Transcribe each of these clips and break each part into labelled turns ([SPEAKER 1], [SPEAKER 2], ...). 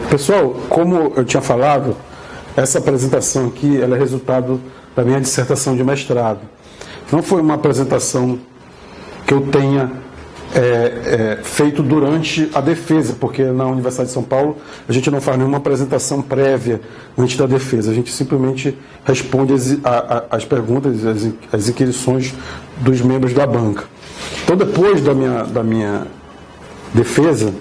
[SPEAKER 1] Pessoal, como eu tinha falado, essa apresentação aqui ela é resultado da minha dissertação de mestrado. Não foi uma apresentação que eu tenha feito durante a defesa, porque na Universidade de São Paulo a gente não faz nenhuma apresentação prévia antes da defesa, a gente simplesmente responde as perguntas, as inquirições dos membros da banca. Então, depois da minha defesa,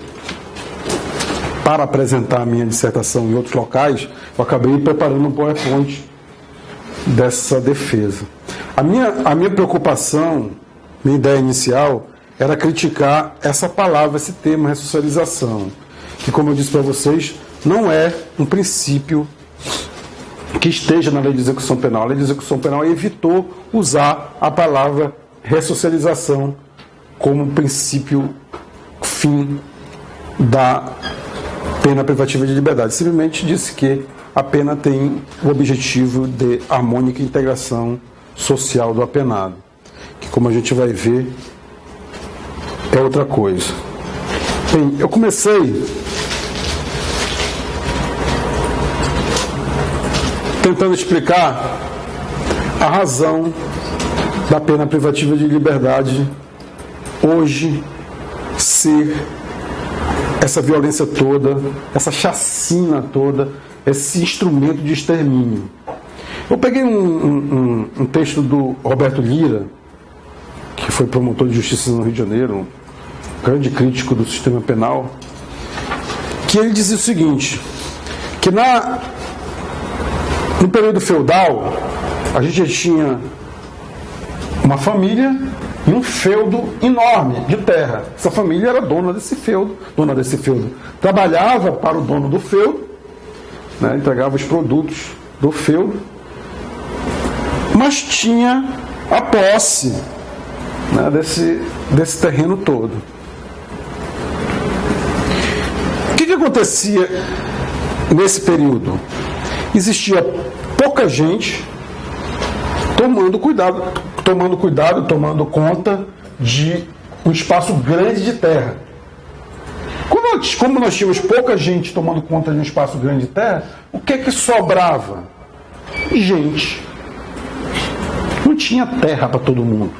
[SPEAKER 1] para apresentar a minha dissertação em outros locais, eu acabei preparando um PowerPoint dessa defesa. A minha preocupação, minha ideia inicial, era criticar essa palavra, esse termo, ressocialização, que, como eu disse para vocês, não é um princípio que esteja na lei de execução penal. A lei de execução penal evitou usar a palavra ressocialização como princípio fim da pena privativa de liberdade. Simplesmente disse que a pena tem o objetivo de harmônica integração social do apenado, que, como a gente vai ver, é outra coisa. Bem, eu comecei tentando explicar a razão da pena privativa de liberdade hoje ser essa violência toda, essa chacina toda, esse instrumento de extermínio. Eu peguei um texto do Roberto Lira, que foi promotor de justiça no Rio de Janeiro, um grande crítico do sistema penal, que ele dizia o seguinte, que no período feudal, a gente já tinha uma família e um feudo enorme de terra. Essa família era dona desse feudo, trabalhava para o dono do feudo, né, entregava os produtos do feudo, mas tinha a posse, né, desse terreno todo. O que acontecia nesse período? Existia pouca gente tomando conta de um espaço grande de terra. Como nós tínhamos pouca gente tomando conta de um espaço grande de terra, o que sobrava? Gente. Não tinha terra para todo mundo.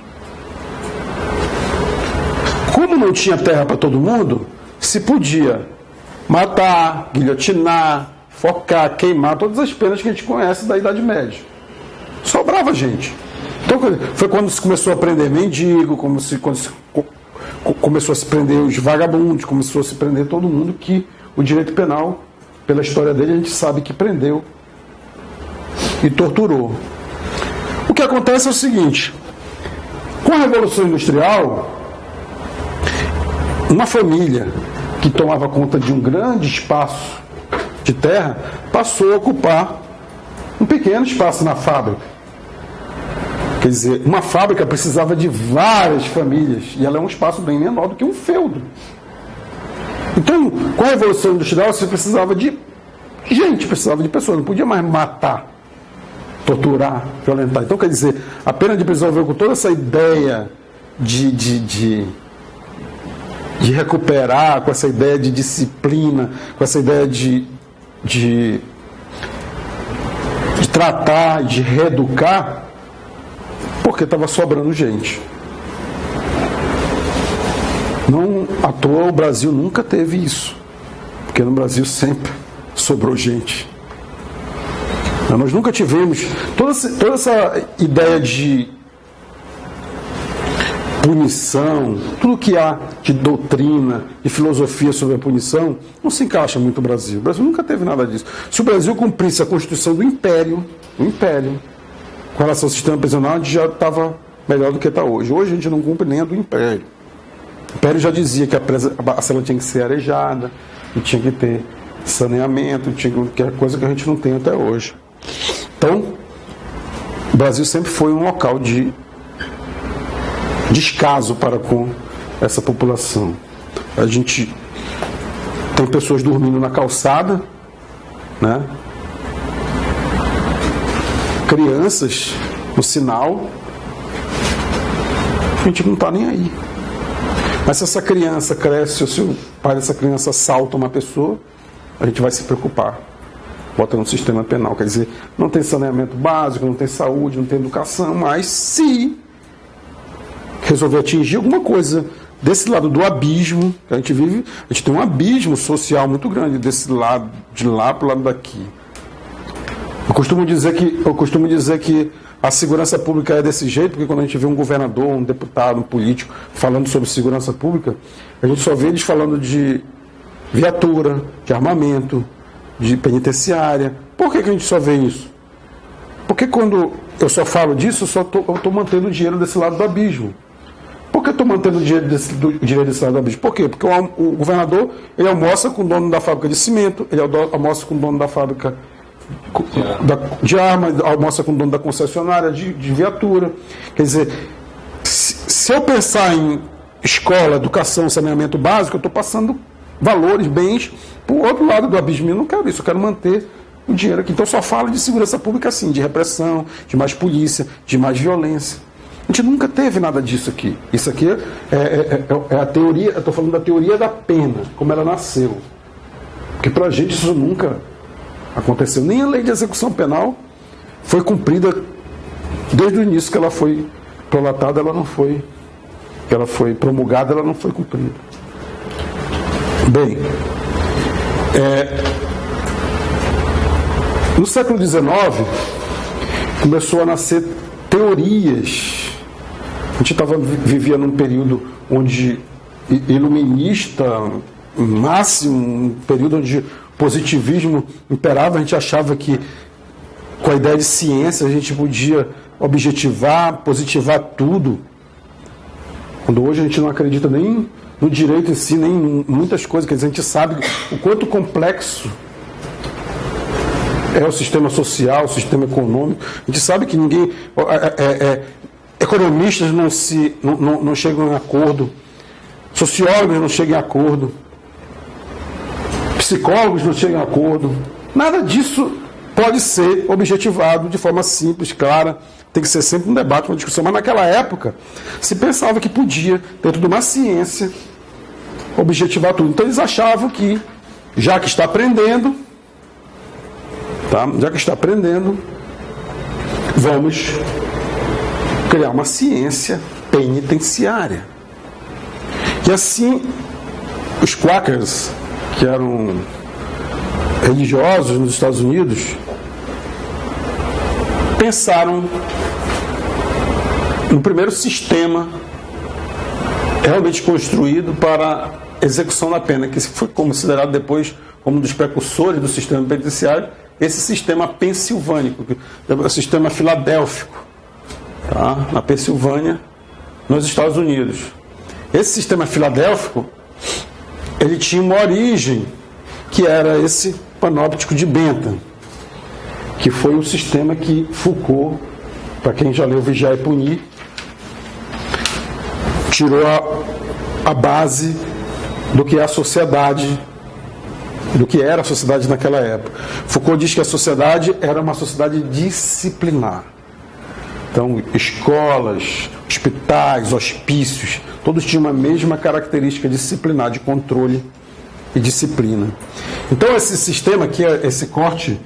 [SPEAKER 1] Como não tinha terra para todo mundo, se podia matar, guilhotinar, focar, queimar, todas as penas que a gente conhece da Idade Média. Sobrava gente. Então, foi quando se começou a prender mendigo, quando começou a se prender os vagabundos, começou a se prender todo mundo que o direito penal, pela história dele, a gente sabe que prendeu e torturou. O que acontece é o seguinte, com a Revolução Industrial, uma família que tomava conta de um grande espaço de terra passou a ocupar um pequeno espaço na fábrica. Quer dizer, uma fábrica precisava de várias famílias, e ela é um espaço bem menor do que um feudo. Então, com a Revolução Industrial, você precisava de gente, precisava de pessoas, não podia mais matar, torturar, violentar. Então, quer dizer, a pena de prisão veio com toda essa ideia de recuperar, com essa ideia de disciplina, com essa ideia de tratar, de reeducar, porque estava sobrando gente. Não à toa o Brasil nunca teve isso, porque no Brasil sempre sobrou gente. Nós nunca tivemos toda essa ideia de punição, tudo que há de doutrina e filosofia sobre a punição, não se encaixa muito no Brasil. O Brasil nunca teve nada disso. Se o Brasil cumprisse a Constituição do Império, com relação ao sistema prisional, a gente já estava melhor do que está hoje. Hoje a gente não cumpre nem a do Império. O Império já dizia que a cela tinha que ser arejada, e tinha que ter saneamento, que é coisa que a gente não tem até hoje. Então, o Brasil sempre foi um local de descaso para com essa população. A gente tem pessoas dormindo na calçada, né? Crianças no sinal, a gente não está nem aí. Mas se essa criança cresce, ou se o pai dessa criança assalta uma pessoa, a gente vai se preocupar. Bota no sistema penal, quer dizer, não tem saneamento básico, não tem saúde, não tem educação, mas se resolver atingir alguma coisa desse lado do abismo que a gente vive, a gente tem um abismo social muito grande desse lado, de lá para o lado daqui. Eu costumo dizer que a segurança pública é desse jeito, porque quando a gente vê um governador, um deputado, um político falando sobre segurança pública, a gente só vê eles falando de viatura, de armamento, de penitenciária. Por que a gente só vê isso? Porque quando eu só falo disso, eu estou mantendo o dinheiro desse lado do abismo. Por que eu estou mantendo o dinheiro desse lado do abismo? Por quê? Porque o governador, ele almoça com o dono da fábrica de cimento, ele almoça com o dono da fábrica de arma, almoça com o dono da concessionária de viatura. Quer dizer, se eu pensar em escola, educação, saneamento básico, eu estou passando valores, bens, para o outro lado do abismo. Eu não quero isso, eu quero manter o dinheiro aqui. Então só falo de segurança pública assim, de repressão, de mais polícia, de mais violência. A gente nunca teve nada disso aqui. Isso aqui é a teoria, eu estou falando da teoria da pena, como ela nasceu. Porque para a gente isso nunca aconteceu. Nem a lei de execução penal foi cumprida desde o início que ela foi prolatada, ela foi promulgada, ela não foi cumprida. Bem, no século XIX começou a nascer teorias. A gente vivia num período onde iluminista máximo, um período onde positivismo imperava. A gente achava que com a ideia de ciência a gente podia objetivar, positivar tudo. Quando hoje a gente não acredita nem no direito em si, nem em muitas coisas. Quer dizer, a gente sabe o quanto complexo é o sistema social, o sistema econômico. A gente sabe que ninguém... economistas não chegam em acordo, sociólogos não chegam em acordo, psicólogos não chegam em acordo. Nada disso pode ser objetivado de forma simples, clara. Tem que ser sempre um debate, uma discussão. Mas naquela época se pensava que podia, dentro de uma ciência, objetivar tudo. Então eles achavam que, já que está aprendendo, vamos criar uma ciência penitenciária. E assim, os Quakers, que eram religiosos nos Estados Unidos, pensaram no primeiro sistema realmente construído para execução da pena, que foi considerado depois como um dos precursores do sistema penitenciário, esse sistema pensilvânico, o sistema filadélfico, tá? Na Pensilvânia, nos Estados Unidos. Esse sistema filadélfico, ele tinha uma origem, que era esse panóptico de Bentham, que foi o sistema que Foucault, para quem já leu Vigiar e Punir, tirou a base do que é a sociedade, do que era a sociedade naquela época. Foucault diz que a sociedade era uma sociedade disciplinar. Então, escolas, hospitais, hospícios, todos tinham a mesma característica disciplinar, de controle e disciplina. Então, esse sistema aqui, esse corte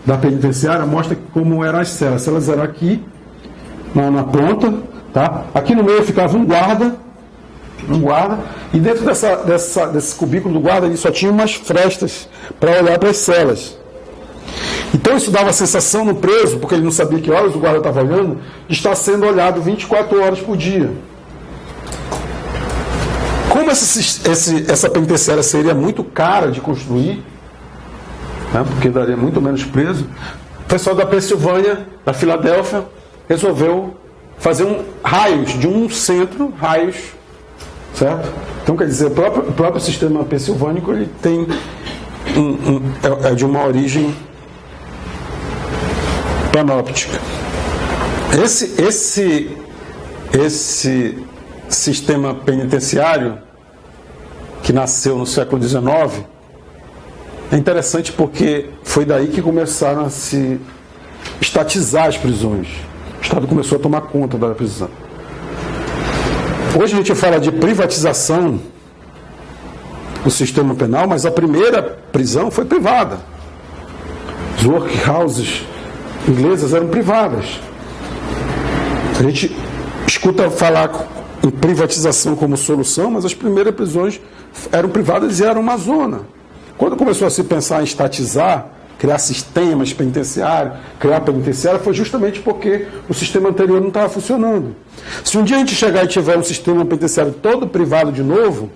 [SPEAKER 1] da penitenciária, mostra como eram as celas. As celas eram aqui, na ponta, tá? Aqui no meio ficava um guarda, e dentro desse cubículo do guarda, ele só tinha umas frestas para olhar para as celas. Então isso dava a sensação no preso, porque ele não sabia que horas o guarda estava olhando, de estar sendo olhado 24 horas por dia. Como essa penitenciária seria muito cara de construir, né, porque daria muito menos preso, o pessoal da Pensilvânia, da Filadélfia, resolveu fazer raios de um centro, raios, certo? Então, quer dizer, o próprio sistema pensilvânico, ele tem é de uma origem panóptica. Esse sistema penitenciário que nasceu no século XIX é interessante porque foi daí que começaram a se estatizar as prisões. O Estado começou a tomar conta da prisão. Hoje a gente fala de privatização o sistema penal, mas a primeira prisão foi privada. As workhouses inglesas eram privadas. A gente escuta falar em privatização como solução, mas as primeiras prisões eram privadas e eram uma zona. Quando começou a se pensar em estatizar, criar sistemas penitenciários, criar penitenciária, foi justamente porque o sistema anterior não estava funcionando. Se um dia a gente chegar e tiver um sistema penitenciário todo privado de novo,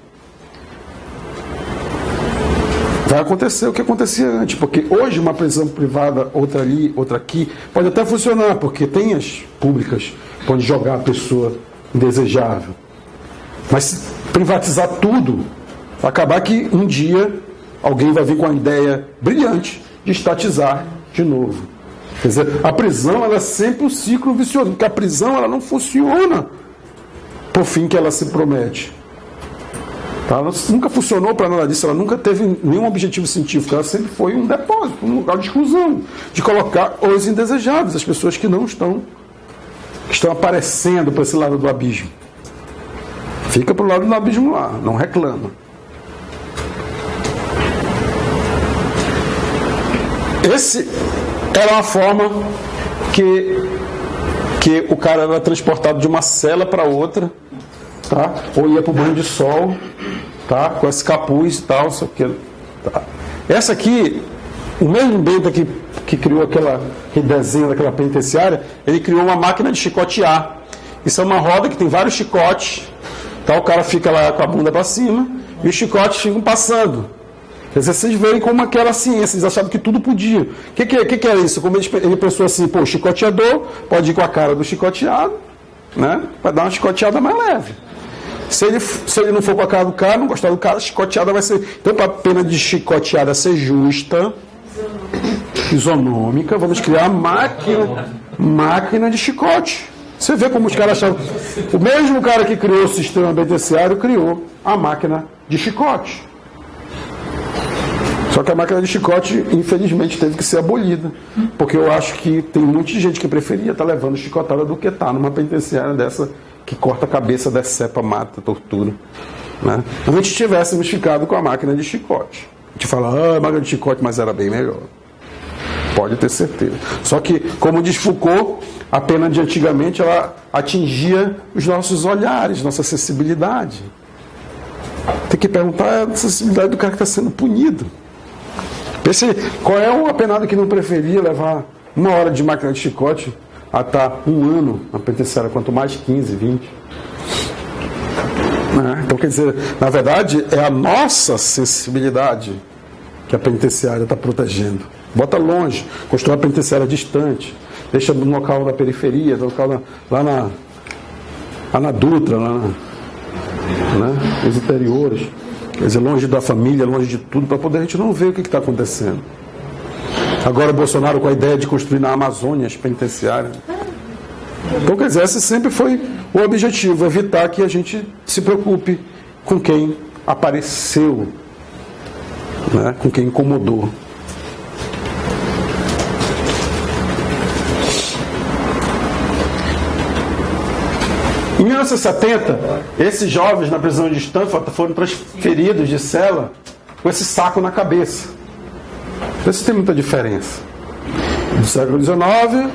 [SPEAKER 1] vai acontecer o que acontecia antes, porque hoje uma prisão privada, outra ali, outra aqui, pode até funcionar, porque tem as públicas que podem jogar a pessoa indesejável. Mas se privatizar tudo, vai acabar que um dia alguém vai vir com a ideia brilhante de estatizar de novo. Quer dizer, a prisão ela é sempre um ciclo vicioso, porque a prisão ela não funciona por fim que ela se promete. Tá? Ela nunca funcionou para nada disso, ela nunca teve nenhum objetivo científico, ela sempre foi um depósito, um lugar de exclusão, de colocar os indesejáveis, as pessoas que não estão, que estão aparecendo para esse lado do abismo. Fica para o lado do abismo lá, não reclama. Esse era uma forma que o cara era transportado de uma cela para outra, tá? Ou ia para o banho de sol, tá? Com esse capuz e tal, só que, tá? Essa aqui, o mesmo Bento que criou aquele desenho daquela penitenciária, ele criou uma máquina de chicotear. Isso é uma roda que tem vários chicotes, tá? O cara fica lá com a bunda para cima e os chicotes ficam passando. Quer dizer, vocês veem como aquela ciência, eles achavam que tudo podia. O que é isso? Como ele pensou assim, pô, o chicoteador pode ir com a cara do chicoteado, né? Vai dar uma chicoteada mais leve. Se ele não for com a cara do cara, não gostar do cara, a chicoteada vai ser... Então, para a pena de chicoteada ser justa, isonômica, vamos criar máquina de chicote. Você vê como os caras achavam... O mesmo cara que criou o sistema penitenciário criou a máquina de chicote. Só que a máquina de chicote, infelizmente, teve que ser abolida. Porque eu acho que tem muita gente que preferia estar levando chicotada do que estar numa penitenciária dessa que corta a cabeça, decepa, mata, tortura. Né? Se a gente tivéssemos ficado com a máquina de chicote. A gente fala, máquina de chicote, mas era bem melhor. Pode ter certeza. Só que, como diz Foucault, a pena de antigamente ela atingia os nossos olhares, nossa sensibilidade. Tem que perguntar a sensibilidade do cara que está sendo punido. Pense, qual é o apenado que não preferia levar 1 hora de máquina de chicote a estar 1 ano na penitenciária, quanto mais 15, 20? Então, quer dizer, na verdade, é a nossa sensibilidade que a penitenciária está protegendo. Bota longe, constrói a penitenciária distante, deixa no local da periferia, no local lá na Dutra, nos interiores. Quer dizer, longe da família, longe de tudo, para poder a gente não ver o que está acontecendo. Agora o Bolsonaro com a ideia de construir na Amazônia as penitenciárias. Então, quer dizer, esse sempre foi o objetivo, evitar que a gente se preocupe com quem apareceu, né, com quem incomodou. Em 1970, esses jovens na prisão de Stanford foram transferidos de cela com esse saco na cabeça. Isso tem muita diferença. Do século XIX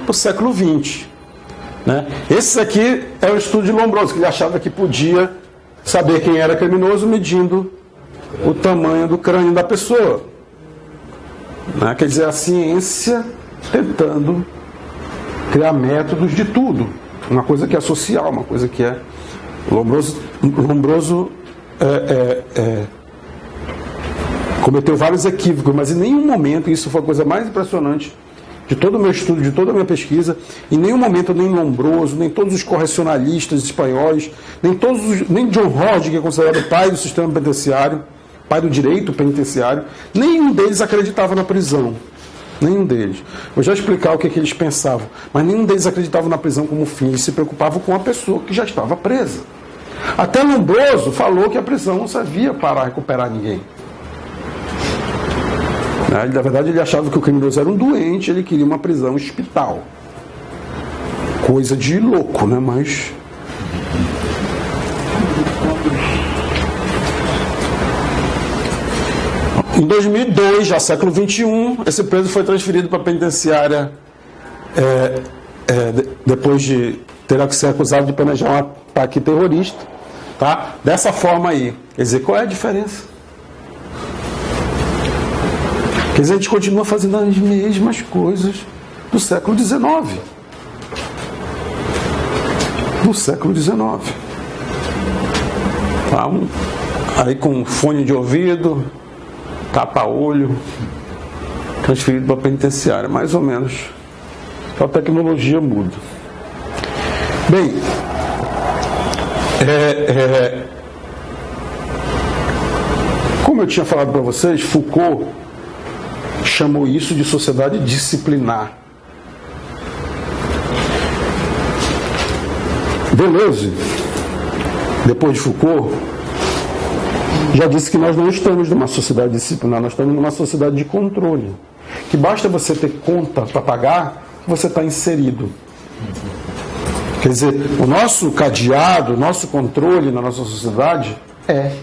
[SPEAKER 1] para o século XX. Né? Esse aqui é o estudo de Lombroso, que ele achava que podia saber quem era criminoso medindo o tamanho do crânio da pessoa. Né? Quer dizer, a ciência tentando criar métodos de tudo. Uma coisa que é social, uma coisa que é... Lombroso cometeu vários equívocos, mas em nenhum momento, isso foi a coisa mais impressionante de todo o meu estudo, de toda a minha pesquisa, em nenhum momento nem Lombroso, nem todos os correcionalistas espanhóis, nem John Hodge, que é considerado o pai do sistema penitenciário, pai do direito penitenciário, nenhum deles acreditava na prisão. Nenhum deles. Eu já explicar o que eles pensavam, mas nenhum deles acreditava na prisão como fim, eles se preocupavam com a pessoa que já estava presa. Até Lombroso falou que a prisão não servia para recuperar ninguém. Na verdade, ele achava que o criminoso era um doente, ele queria uma prisão hospital. Coisa de louco, né? Mas... Em 2002, já século XXI, esse preso foi transferido para a penitenciária depois de ter sido acusado de planejar um ataque terrorista. Tá? Dessa forma aí. Quer dizer, qual é a diferença? Quer dizer, a gente continua fazendo as mesmas coisas do século XIX. Do século XIX. Tá? Aí com fone de ouvido, tapa-olho, transferido para a penitenciária, mais ou menos. A tecnologia muda. Bem, como eu tinha falado para vocês, Foucault chamou isso de sociedade disciplinar. Deleuze, depois de Foucault, já disse que nós não estamos numa sociedade disciplinar, nós estamos numa sociedade de controle. Que basta você ter conta para pagar, você está inserido. Quer dizer, o nosso cadeado, o nosso controle na nossa sociedade é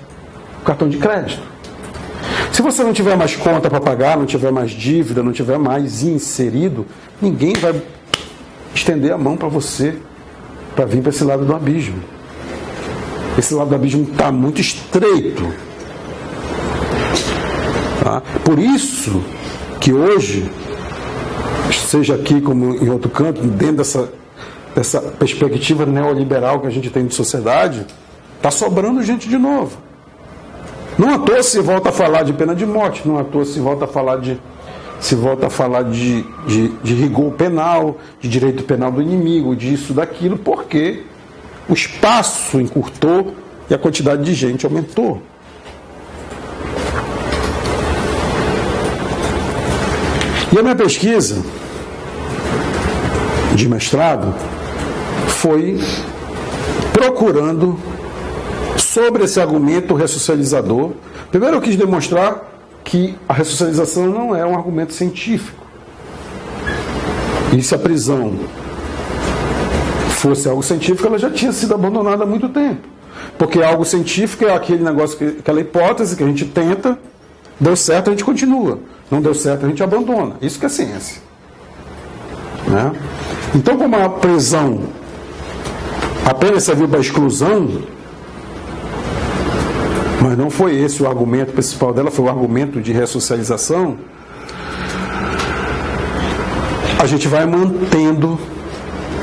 [SPEAKER 1] o cartão de crédito. Se você não tiver mais conta para pagar, não tiver mais dívida, não tiver mais inserido, ninguém vai estender a mão para você para vir para esse lado do abismo. Esse lado do abismo está muito estreito. Tá? Por isso que hoje, seja aqui como em outro canto, dentro dessa perspectiva neoliberal que a gente tem de sociedade, está sobrando gente de novo. Não à toa se volta a falar de pena de morte, não à toa se volta a falar de rigor penal, de direito penal do inimigo, disso, daquilo, porque o espaço encurtou e a quantidade de gente aumentou. E a minha pesquisa de mestrado foi procurando sobre esse argumento ressocializador. Primeiro eu quis demonstrar que a ressocialização não é um argumento científico. E se a prisão fosse algo científico, ela já tinha sido abandonada há muito tempo. Porque algo científico é aquele negócio, aquela hipótese que a gente tenta, deu certo, a gente continua. Não deu certo, a gente abandona. Isso que é ciência. Né? Então, como a prisão apenas serviu para exclusão, mas não foi esse o argumento principal dela, foi o argumento de ressocialização, a gente vai mantendo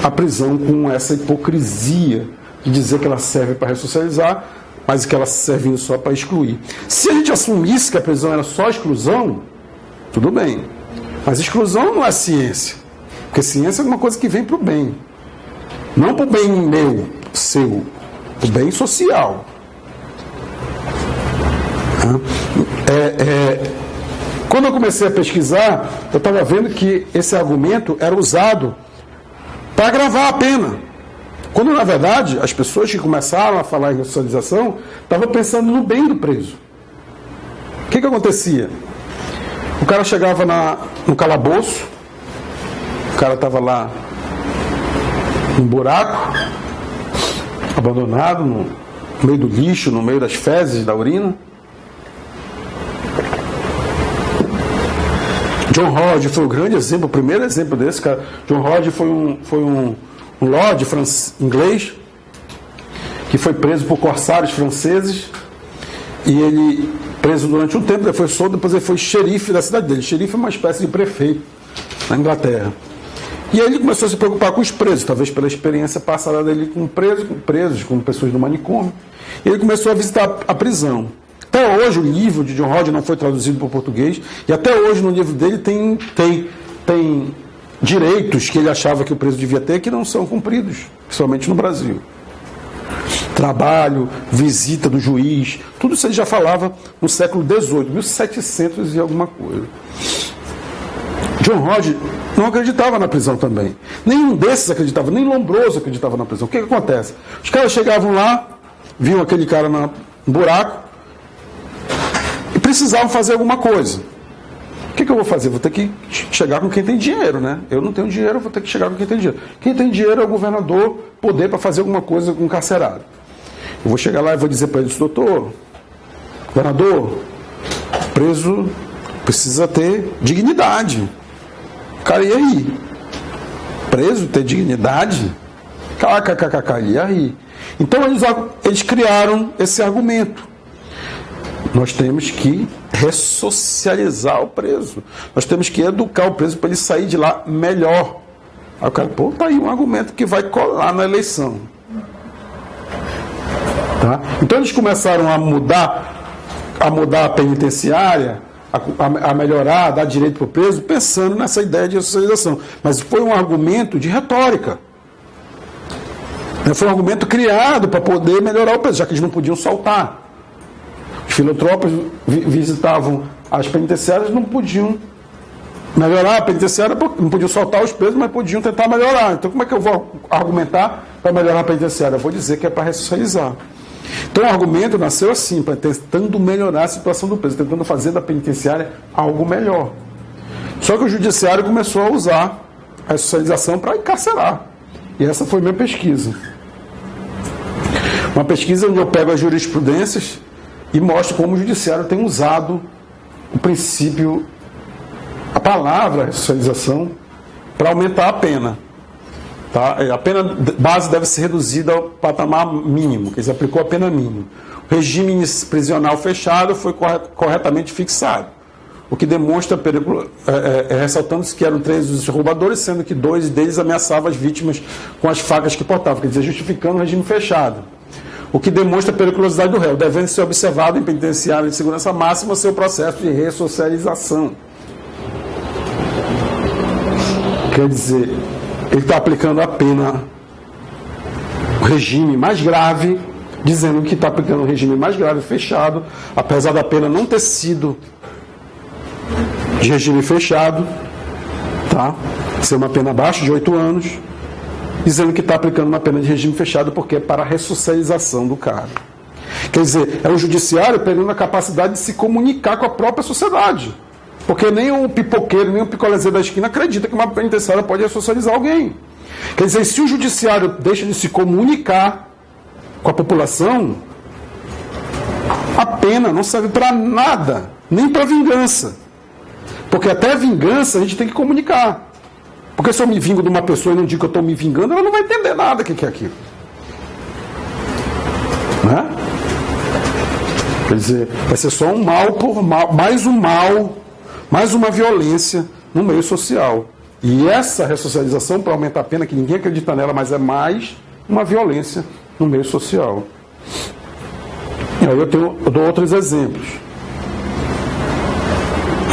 [SPEAKER 1] a prisão com essa hipocrisia de dizer que ela serve para ressocializar, mas que ela serve só para excluir. Se a gente assumisse que a prisão era só exclusão, tudo bem. Mas exclusão não é ciência. Porque ciência é uma coisa que vem para o bem. Não para o bem meu, seu. O bem social. Quando eu comecei a pesquisar, eu estava vendo que esse argumento era usado para agravar a pena. Quando, na verdade, as pessoas que começaram a falar em ressocialização estavam pensando no bem do preso. O que acontecia? O cara chegava no calabouço, o cara estava lá num buraco, abandonado, no meio do lixo, no meio das fezes, da urina. John Hodge foi o grande exemplo, o primeiro exemplo desse cara. John Hodge foi um lord inglês que foi preso por corsários franceses, e ele, preso durante um tempo, depois solto, depois ele foi xerife da cidade dele. Xerife é uma espécie de prefeito na Inglaterra. E aí ele começou a se preocupar com os presos, talvez pela experiência passada dele com presos, com pessoas do manicômio. E ele começou a visitar a prisão. Até hoje o livro de John Hodge não foi traduzido para o português, e até hoje no livro dele tem direitos que ele achava que o preso devia ter que não são cumpridos, principalmente no Brasil. Trabalho, visita do juiz, tudo isso ele já falava no século XVIII, 1700 e alguma coisa. John Hodge não acreditava na prisão também. Nenhum desses acreditava, nem Lombroso acreditava na prisão. O que acontece? Os caras chegavam lá, viam aquele cara no buraco, e precisavam fazer alguma coisa. O que eu vou fazer? Vou ter que chegar com quem tem dinheiro, né? Eu não tenho dinheiro, eu vou ter que chegar com quem tem dinheiro. Quem tem dinheiro é o governador, poder para fazer alguma coisa com o encarcerado. Eu vou chegar lá e vou dizer para ele: doutor, governador, preso precisa ter dignidade. Cara, e aí? Preso ter dignidade? E aí? Então eles criaram esse argumento. Nós temos que ressocializar o preso. Nós temos que educar o preso para ele sair de lá melhor. Aí o cara, pô, tá aí um argumento que vai colar na eleição. Tá? Então eles começaram a mudar a penitenciária, a melhorar, a dar direito para o preso, pensando nessa ideia de ressocialização. Mas foi um argumento de retórica. Foi um argumento criado para poder melhorar o preso, já que eles não podiam soltar. Os filantropos visitavam as penitenciárias, não podiam melhorar a penitenciária, não podiam soltar os presos, mas podiam tentar melhorar. Então como é que eu vou argumentar para melhorar a penitenciária? Eu vou dizer que é para ressocializar. Então o argumento nasceu assim, tentando melhorar a situação do preso, tentando fazer da penitenciária algo melhor. Só que o judiciário começou a usar a ressocialização para encarcerar. E essa foi minha pesquisa. Uma pesquisa onde eu pego as jurisprudências e mostro como o judiciário tem usado o princípio, a palavra ressocialização, para aumentar a pena. Tá? A pena base deve ser reduzida ao patamar mínimo, que eles aplicou a pena mínima. O regime prisional fechado foi corretamente fixado, o que demonstra perigo, ressaltando-se que eram 3 os roubadores, sendo que 2 deles ameaçavam as vítimas com as facas que portavam, quer dizer, justificando o regime fechado. O que demonstra a periculosidade do réu, devendo ser observado em penitenciária de segurança máxima seu processo de ressocialização. Quer dizer, ele está aplicando a pena, o regime mais grave, dizendo que está aplicando um regime mais grave, fechado, apesar da pena não ter sido de regime fechado, tá? Ser uma pena abaixo de 8 anos, dizendo que está aplicando uma pena de regime fechado porque é para a ressocialização do cara. Quer dizer, é o judiciário perdendo a capacidade de se comunicar com a própria sociedade. Porque nem o pipoqueiro, nem o picolezeiro da esquina acredita que uma penitenciária pode ressocializar alguém. Quer dizer, se o judiciário deixa de se comunicar com a população, a pena não serve para nada, nem para vingança. Porque até a vingança a gente tem que comunicar. Porque se eu me vingo de uma pessoa e não digo que eu estou me vingando, ela não vai entender nada o que é aquilo. Né? Quer dizer, vai ser só um mal por mal, mais uma violência no meio social. E essa ressocialização, para aumentar a pena, que ninguém acredita nela, mas é mais uma violência no meio social. E aí eu dou outros exemplos.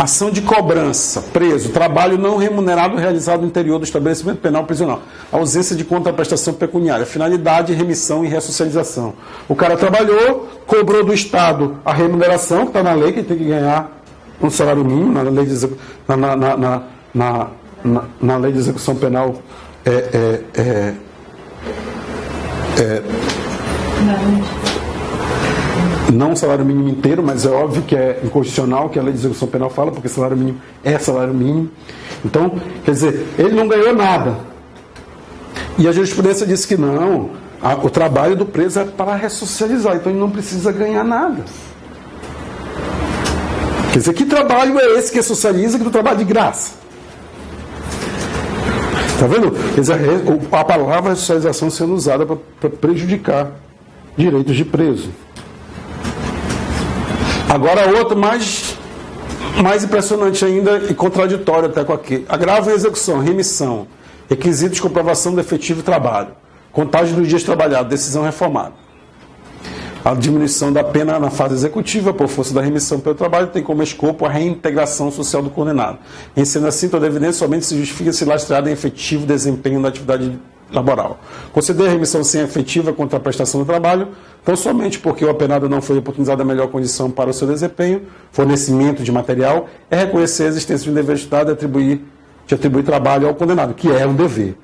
[SPEAKER 1] Ação de cobrança, preso, trabalho não remunerado realizado no interior do estabelecimento penal prisional. Ausência de contraprestação pecuniária, finalidade, remissão e ressocialização. O cara trabalhou, cobrou do Estado a remuneração, que está na lei, que ele tem que ganhar um salário mínimo, na lei de, na lei de execução penal não o salário mínimo inteiro, mas é óbvio que é inconstitucional, que a lei de execução penal fala, porque salário mínimo é salário mínimo. Então, quer dizer, ele não ganhou nada. E a jurisprudência disse que não, o trabalho do preso é para ressocializar, então ele não precisa ganhar nada. Quer dizer, que trabalho é esse que socializa, que do trabalho de graça? Está vendo? Quer dizer, a palavra ressocialização sendo usada para prejudicar direitos de preso. Agora outro mais impressionante ainda e contraditório até com aqui. Agravo em execução, remissão, requisitos de comprovação do efetivo trabalho, contagem dos dias trabalhados, decisão reformada. A diminuição da pena na fase executiva por força da remissão pelo trabalho tem como escopo a reintegração social do condenado. Em sendo assim, toda evidência somente se justifica se lastreada em efetivo desempenho da atividade laboral. Conceder a remissão sem efetiva contra a prestação do trabalho, tão somente porque o apenado não foi oportunizado a melhor condição para o seu desempenho, fornecimento de material, é reconhecer a existência de um dever de Estado de atribuir trabalho ao condenado, que é um dever.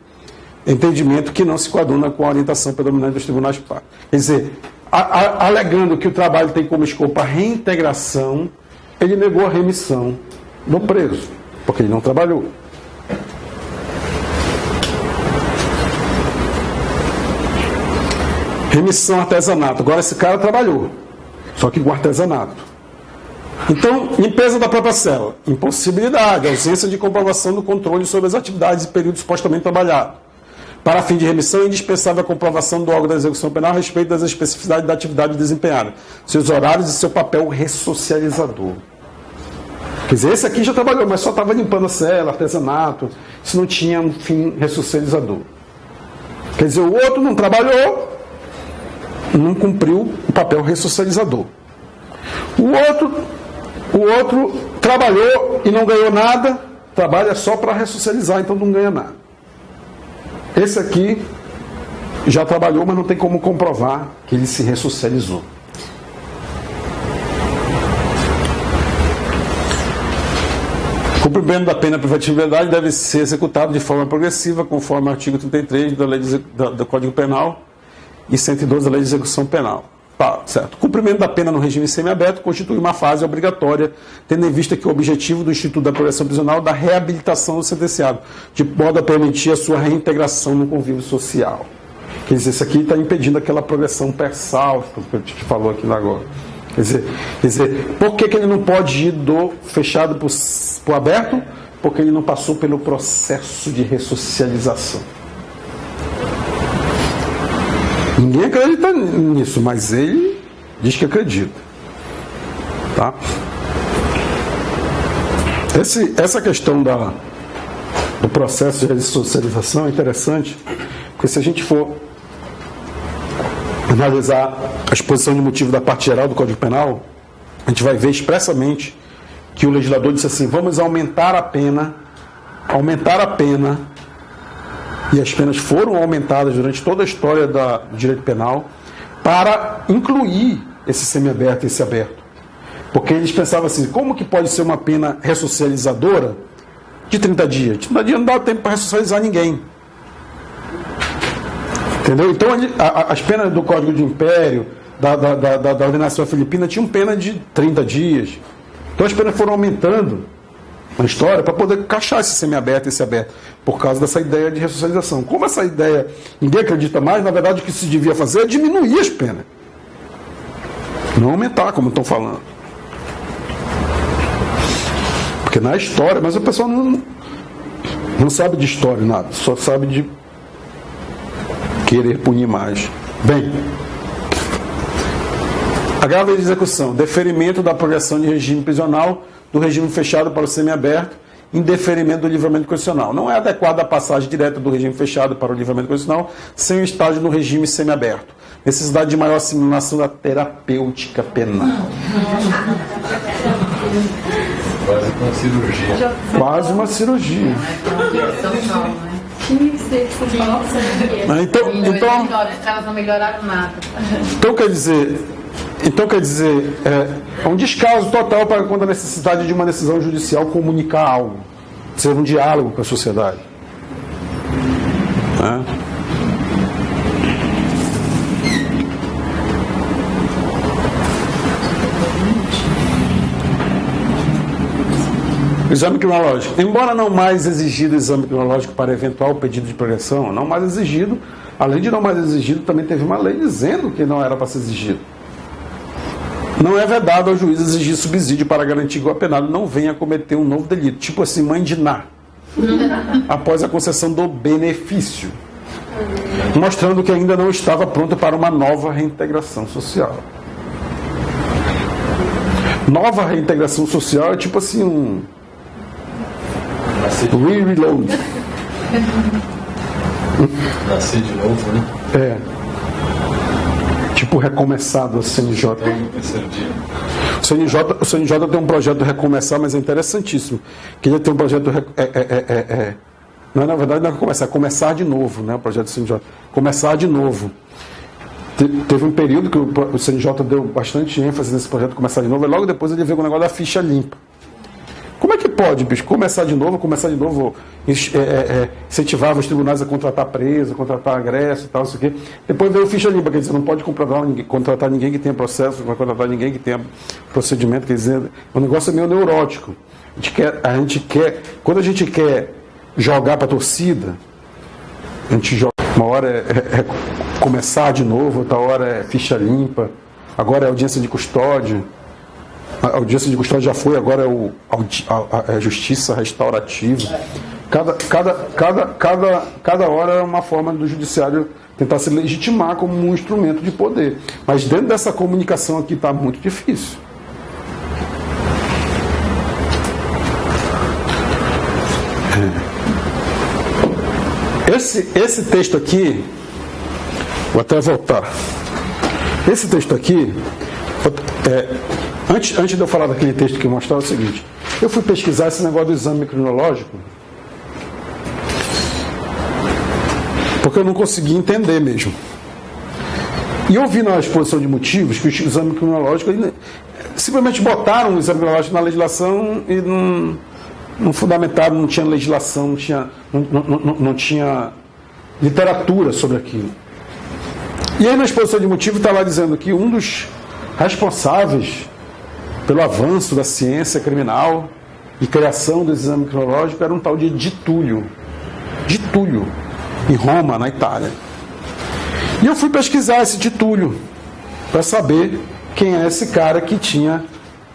[SPEAKER 1] Entendimento que não se coaduna com a orientação predominante dos tribunais de paz. Quer dizer, alegando que o trabalho tem como escopo a reintegração, ele negou a remissão do preso, porque ele não trabalhou. Remissão artesanato. Agora esse cara trabalhou, só que com artesanato. Então, limpeza da própria célula. Impossibilidade, ausência de comprovação do controle sobre as atividades e períodos supostamente trabalhados. Para fim de remissão, é indispensável a comprovação do órgão da execução penal a respeito das especificidades da atividade desempenhada, seus horários e seu papel ressocializador. Quer dizer, esse aqui já trabalhou, mas só estava limpando a cela, artesanato, isso não tinha um fim ressocializador. Quer dizer, o outro não trabalhou, não cumpriu o papel ressocializador. O outro trabalhou e não ganhou nada, trabalha só para ressocializar, então não ganha nada. Esse aqui já trabalhou, mas não tem como comprovar que ele se ressocializou. O cumprimento da pena privativa de liberdade deve ser executado de forma progressiva, conforme o artigo 33 do Código Penal e 112 da Lei de Execução Penal. Tá, certo. O cumprimento da pena no regime semiaberto constitui uma fase obrigatória, tendo em vista que o objetivo do Instituto da Progressão Prisional é da reabilitação do sentenciado, de modo a permitir a sua reintegração no convívio social. Quer dizer, isso aqui está impedindo aquela progressão persal que a gente falou aqui agora. Quer dizer, por que ele não pode ir do fechado para o aberto? Porque ele não passou pelo processo de ressocialização. Ninguém acredita nisso, mas ele diz que acredita. Tá? Essa questão do processo de ressocialização é interessante, porque se a gente for analisar a exposição de motivo da parte geral do Código Penal, a gente vai ver expressamente que o legislador disse assim: vamos aumentar a pena, e as penas foram aumentadas durante toda a história do direito penal para incluir esse semiaberto e esse aberto. Porque eles pensavam assim: como que pode ser uma pena ressocializadora de 30 dias? De 30 dias não dá tempo para ressocializar ninguém. Entendeu? Então, as penas do Código de Império, da ordenação filipina, tinham pena de 30 dias. Então, as penas foram aumentando na história para poder encaixar esse semiaberto e esse aberto, por causa dessa ideia de ressocialização. Como essa ideia ninguém acredita mais, na verdade, o que se devia fazer é diminuir as penas. Não aumentar, como estão falando. Porque na história, mas o pessoal não sabe de história nada, só sabe de querer punir mais. Bem, agravo de execução, deferimento da progressão de regime prisional do regime fechado para o semiaberto, em deferimento do livramento condicional. Não é adequada a passagem direta do regime fechado para o livramento condicional sem o estágio no regime semiaberto. Necessidade de maior assimilação da terapêutica penal.
[SPEAKER 2] Quase uma cirurgia.
[SPEAKER 1] Quase uma cirurgia.
[SPEAKER 3] Elas não melhoraram nada.
[SPEAKER 1] Então quer dizer, é um descaso total para quando a necessidade de uma decisão judicial comunicar algo, ser um diálogo com a sociedade. Exame criminológico. Embora não mais exigido exame criminológico para eventual pedido de progressão, não mais exigido, além de não mais exigido, também teve uma lei dizendo que não era para ser exigido. Não é vedado ao juiz exigir subsídio para garantir que o apenado não venha a cometer um novo delito, tipo assim, mãe de Ná, após a concessão do benefício, mostrando que ainda não estava pronto para uma nova reintegração social. Nova reintegração social é tipo assim um reload.
[SPEAKER 2] Nascer de novo, né?
[SPEAKER 1] É. Tipo recomeçado, a CNJ. O CNJ tem um projeto de recomeçar, mas é interessantíssimo. Que ele tem um projeto não, na verdade não é recomeçar, é começar de novo, né? O projeto do CNJ. Começar de novo. Teve um período que o CNJ deu bastante ênfase nesse projeto começar de novo, e logo depois ele veio com o negócio da ficha limpa. Como é que pode, bicho, começar de novo, incentivava os tribunais a contratar preso, contratar agresso e tal, isso aqui. Depois veio ficha limpa, quer dizer, não pode contratar ninguém que tenha processo, não vai contratar ninguém que tenha procedimento, quer dizer, o negócio é meio neurótico. Quando a gente quer jogar para a torcida, a gente joga, uma hora é começar de novo, outra hora é ficha limpa, agora é audiência de custódia. A audiência de custódia já foi, agora é a justiça restaurativa. Cada hora é uma forma do judiciário tentar se legitimar como um instrumento de poder. Mas dentro dessa comunicação aqui está muito difícil. Esse texto aqui, vou até voltar. Esse texto aqui, antes de eu falar daquele texto que eu mostrava, é o seguinte: eu fui pesquisar esse negócio do exame cronológico, porque eu não consegui entender mesmo. E eu vi na exposição de motivos que o exame cronológico, simplesmente botaram o exame cronológico na legislação e não fundamentaram, não tinha legislação, não tinha literatura sobre aquilo. E aí na exposição de motivos está lá dizendo que um dos responsáveis pelo avanço da ciência criminal e criação do exame cronológico era um tal de Túlio, em Roma, na Itália. E eu fui pesquisar esse Túlio para saber quem é esse cara que tinha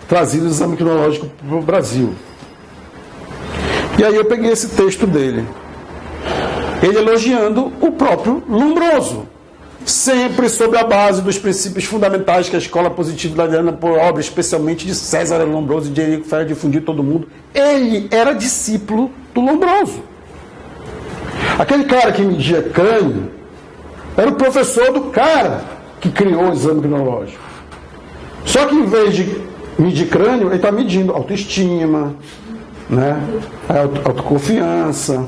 [SPEAKER 1] trazido o exame cronológico para o Brasil. E aí eu peguei esse texto dele, ele elogiando o próprio Lombroso, sempre sob a base dos princípios fundamentais que a escola positiva italiana, por obra especialmente de César Lombroso e de Enrico Ferri, difundiu todo mundo. Ele era discípulo do Lombroso. Aquele cara que media crânio era o professor do cara que criou o exame cronológico. Só que em vez de medir crânio, ele está medindo autoestima, né? Autoconfiança.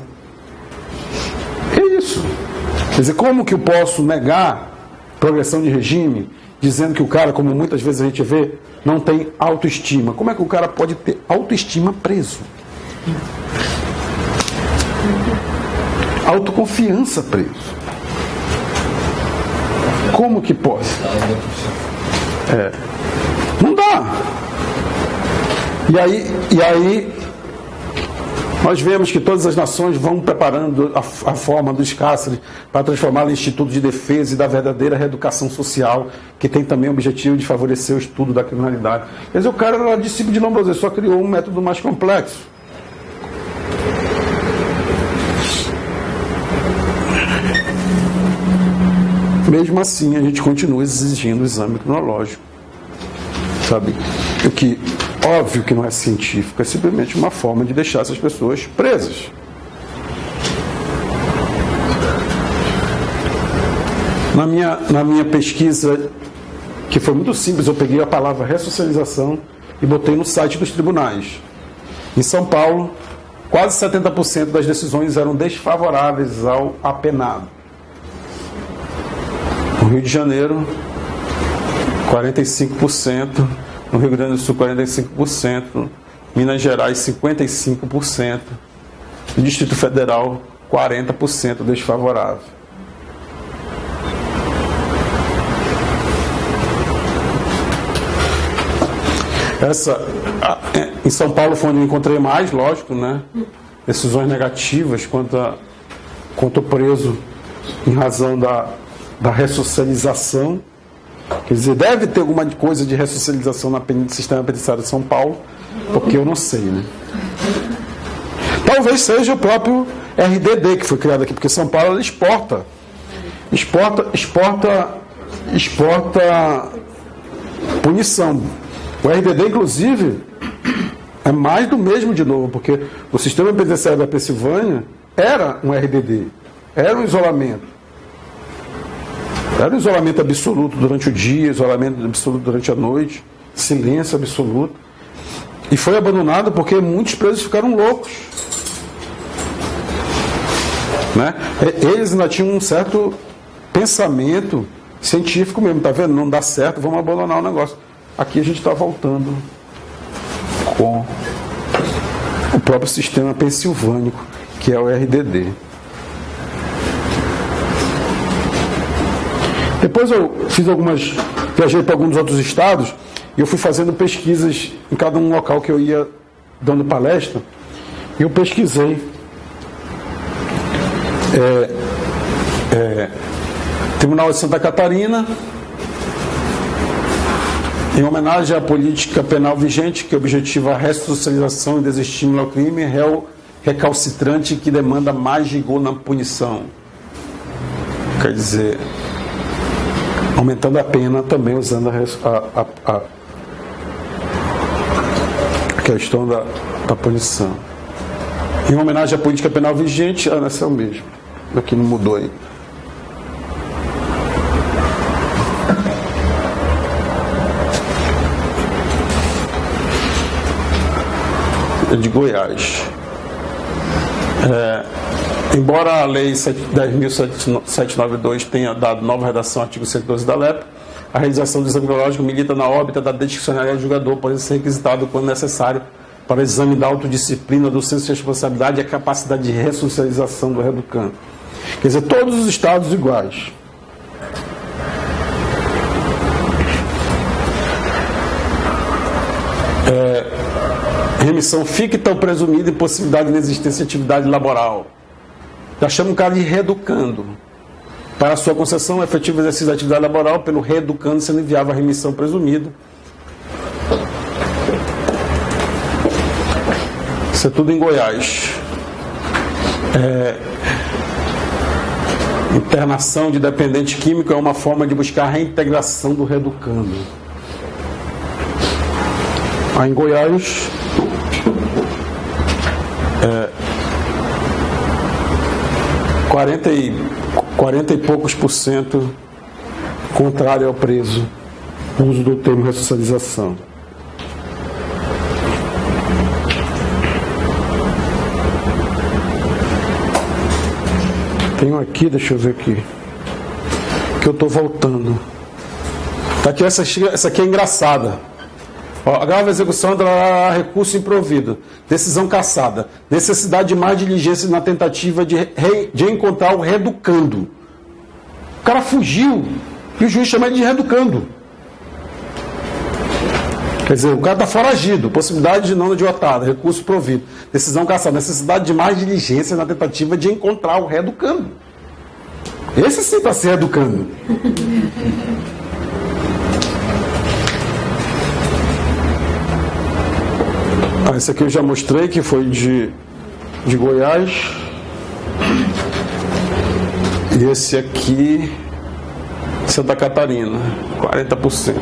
[SPEAKER 1] É isso. Quer dizer, como que eu posso negar progressão de regime dizendo que o cara, como muitas vezes a gente vê, não tem autoestima? Como é que o cara pode ter autoestima preso? Autoconfiança preso. Como que pode? Não dá. E aí nós vemos que todas as nações vão preparando a forma dos cárceres para transformá-lo em instituto de defesa e da verdadeira reeducação social, que tem também o objetivo de favorecer o estudo da criminalidade. Quer dizer, o cara era discípulo de Lombroso, ele só criou um método mais complexo. Mesmo assim, a gente continua exigindo o exame cronológico. Sabe? O que, óbvio que não é científico, é simplesmente uma forma de deixar essas pessoas presas. Na minha pesquisa, que foi muito simples, eu peguei a palavra ressocialização e botei no site dos tribunais. Em São Paulo, quase 70% das decisões eram desfavoráveis ao apenado. No Rio de Janeiro, 45%, no Rio Grande do Sul 45%, Minas Gerais 55%, no Distrito Federal 40% desfavorável. Em São Paulo foi onde eu encontrei mais, lógico, né? Decisões negativas quanto ao preso em razão da ressocialização. Quer dizer, deve ter alguma coisa de ressocialização no sistema penitenciário de São Paulo, porque eu não sei, né? Talvez seja o próprio RDD que foi criado aqui, porque São Paulo ela exporta punição. O RDD, inclusive, é mais do mesmo de novo, porque o sistema penitenciário da Pensilvânia era um RDD, era um isolamento. Era um isolamento absoluto durante o dia, isolamento absoluto durante a noite, silêncio absoluto. E foi abandonado porque muitos presos ficaram loucos. Né? Eles ainda tinham um certo pensamento científico mesmo. Tá vendo? Não dá certo, vamos abandonar o negócio. Aqui a gente está voltando com o próprio sistema pensilvânico, que é o RDD. Depois eu viajei para alguns outros estados e eu fui fazendo pesquisas em cada um local que eu ia dando palestra. E eu pesquisei Tribunal de Santa Catarina, Em homenagem à política penal vigente, que objetiva a ressocialização e desestímulo ao crime, réu recalcitrante que demanda mais rigor na punição. Quer dizer, aumentando a pena, também usando a questão da punição. Em homenagem à política penal vigente, essa é o mesmo. Aqui não mudou aí. De Goiás. Embora a Lei 10.792 tenha dado nova redação ao artigo 112 da LEP, a realização do exame biológico milita na órbita da discricionalidade do julgador, podendo ser requisitado quando necessário para o exame da autodisciplina, do senso de responsabilidade e a capacidade de ressocialização do reeducando. Quer dizer, todos os estados iguais. Remissão ficta ou presumida e possibilidade de inexistência de atividade laboral. Já chama o cara de reeducando. Para a sua concessão, o efetivo exercício da atividade laboral pelo reeducando sendo inviável a remissão presumida. Isso é tudo em Goiás. Internação de dependente químico é uma forma de buscar a reintegração do reeducando. Aí em Goiás, 40 e poucos % contrário ao preso, o uso do termo ressocialização. Tenho aqui, deixa eu ver aqui, que eu estou voltando. Tá aqui, essa aqui é engraçada. A grave execução da recurso improvido, decisão cassada, necessidade de mais diligência na tentativa de encontrar o reeducando. O cara fugiu e o juiz chama ele de reeducando. Quer dizer, o cara está foragido, possibilidade de não adiotada, recurso provido, decisão cassada, necessidade de mais diligência na tentativa de encontrar o reeducando. Esse sim está se reeducando. Esse aqui eu já mostrei, que foi de Goiás. E esse aqui, Santa Catarina, 40%.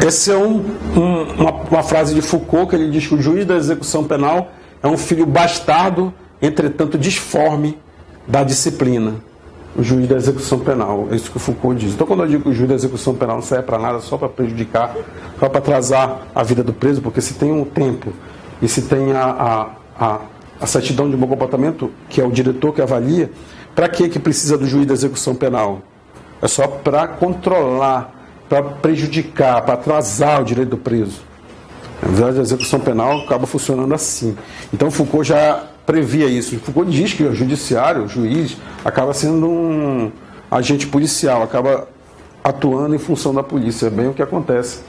[SPEAKER 1] Essa é uma frase de Foucault, que ele diz que o juiz da execução penal é um filho bastardo, entretanto disforme, da disciplina. O juiz da execução penal, é isso que o Foucault diz. Então, quando eu digo que o juiz da execução penal não serve para nada, só para prejudicar, só para atrasar a vida do preso, porque se tem um tempo e se tem a certidão de bom comportamento, que é o diretor que avalia, para que precisa do juiz da execução penal? É só para controlar, para prejudicar, para atrasar o direito do preso. Na verdade, a execução penal acaba funcionando assim. Então, Foucault já previa isso. Foucault diz que o judiciário, o juiz, acaba sendo um agente policial, acaba atuando em função da polícia. É bem o que acontece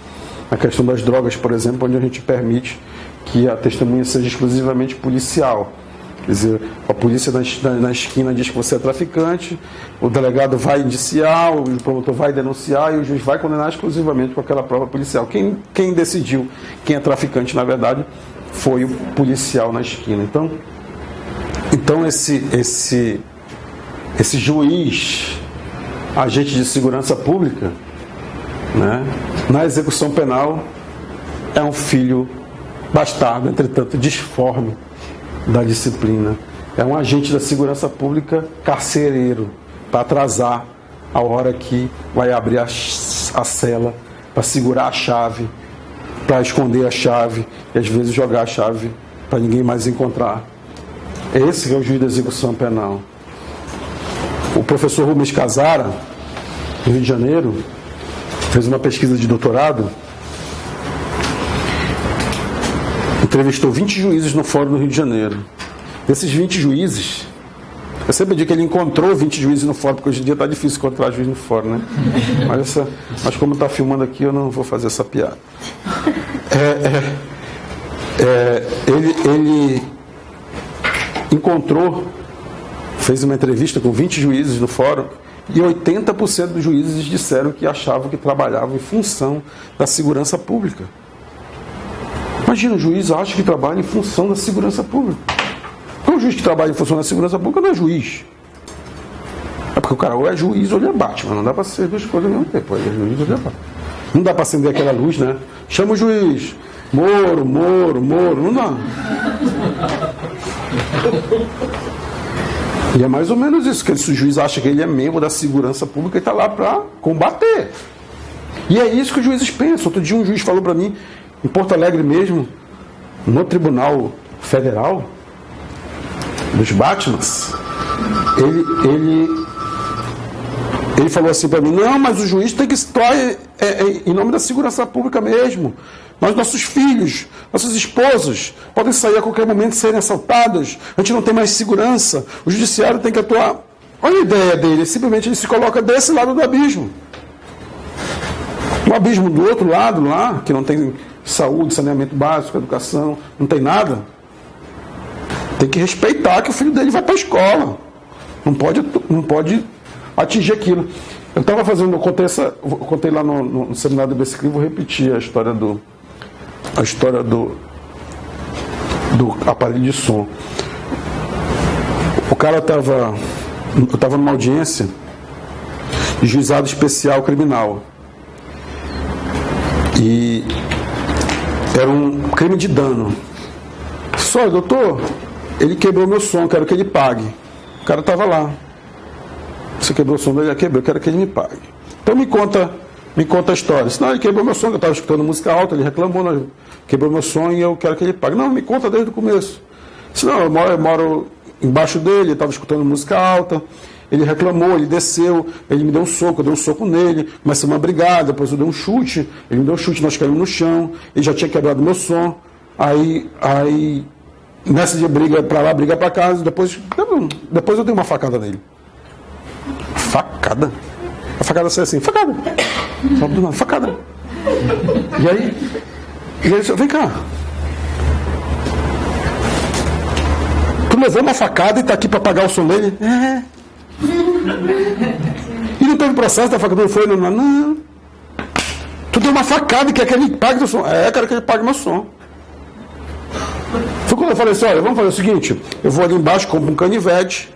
[SPEAKER 1] na questão das drogas, por exemplo, onde a gente permite que a testemunha seja exclusivamente policial. Quer dizer, a polícia na esquina diz que você é traficante, o delegado vai indiciar, o promotor vai denunciar e o juiz vai condenar exclusivamente com aquela prova policial. Quem decidiu quem é traficante, na verdade, foi o policial na esquina. Então esse juiz, agente de segurança pública, né, na execução penal, é um filho bastardo, entretanto disforme da disciplina. É um agente da segurança pública carcereiro, para atrasar a hora que vai abrir a cela, para segurar a chave, para esconder a chave e às vezes jogar a chave para ninguém mais encontrar. Esse é o juiz da execução penal. O professor Rubens Casara, do Rio de Janeiro, fez uma pesquisa de doutorado, entrevistou 20 juízes no fórum do Rio de Janeiro. Desses 20 juízes, eu sempre digo que ele encontrou 20 juízes no fórum, porque hoje em dia está difícil encontrar juiz no fórum, né? Mas como está filmando aqui, eu não vou fazer essa piada. Ele encontrou, fez uma entrevista com 20 juízes no fórum e 80% dos juízes disseram que achavam que trabalhavam em função da segurança pública. Imagina, o juiz acha que trabalha em função da segurança pública. Porque o juiz que trabalha em função da segurança pública não é juiz. É porque o cara ou é juiz ou ele é Batman. Não dá para ser duas coisas ao mesmo tempo. Ele é juiz ou ele é Batman. Não dá para acender aquela luz, né? Chama o juiz. Moro, não dá. E é mais ou menos isso, que esse juiz acha que ele é membro da segurança pública e está lá para combater. E é isso que os juízes pensam. Outro dia um juiz falou para mim, em Porto Alegre mesmo, no Tribunal Federal, dos Batmans, ele falou assim para mim, não, mas o juiz tem que estar em nome da segurança pública mesmo. Mas nossos filhos, nossas esposas podem sair a qualquer momento e serem assaltadas. A gente não tem mais segurança. O judiciário tem que atuar. Olha a ideia dele. Simplesmente ele se coloca desse lado do abismo. O abismo do outro lado lá, que não tem saúde, saneamento básico, educação, não tem nada. Tem que respeitar que o filho dele vai para a escola. Não pode atingir aquilo. Eu estava fazendo, eu contei lá no seminário do BCCRI, vou repetir a história do aparelho de som. Eu estava numa audiência de juizado especial criminal. E era um crime de dano. Só, doutor, ele quebrou meu som, quero que ele pague. O cara estava lá. Você quebrou o som dele, quebrou, eu quero que ele me pague. Então me conta a história. Senão ele quebrou meu som, eu estava escutando música alta, ele reclamou, quebrou meu som e eu quero que ele pague. Não, me conta desde o começo. Senão eu moro embaixo dele, ele estava escutando música alta, ele reclamou, ele desceu, ele me deu um soco, eu dei um soco nele, começamos a brigar, depois eu dei um chute, ele me deu um chute, nós caímos no chão, ele já tinha quebrado meu som, aí nessa de briga para lá, briga para casa, depois eu dei uma facada nele. Facada? A facada sai assim, facada. Facada. E aí ele disse, vem cá. Tu levou uma facada e tá aqui para pagar o som dele? É. E não teve processo da facada? Foi? Não. Tu deu uma facada e quer que ele pague teu som? É, quero que ele pague meu som. Foi quando eu falei assim, olha, vamos fazer o seguinte, eu vou ali embaixo, compro um canivete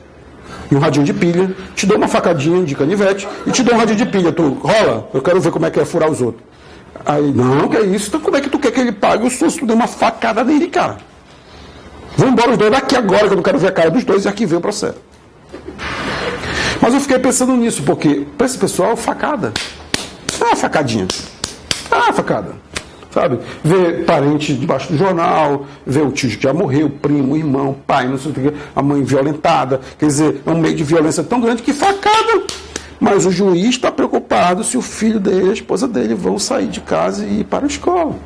[SPEAKER 1] e um radinho de pilha, te dou uma facadinha de canivete e te dou um radinho de pilha. Tu rola? Eu quero ver como é que é furar os outros. Aí, não, que é isso? Então como é que tu quer que ele pague o som se tu deu uma facada nele, cara? Vamos embora os dois daqui agora, que eu não quero ver a cara dos dois, e arquivei o processo. Mas eu fiquei pensando nisso, porque para esse pessoal, facada. Facadinha. Facada. Sabe? Ver parente debaixo do jornal, ver o tio que já morreu, primo, irmão, pai, não sei o que, a mãe violentada. Quer dizer, é um meio de violência tão grande que facada. Mas o juiz está preocupado se o filho dele e a esposa dele vão sair de casa e ir para a escola.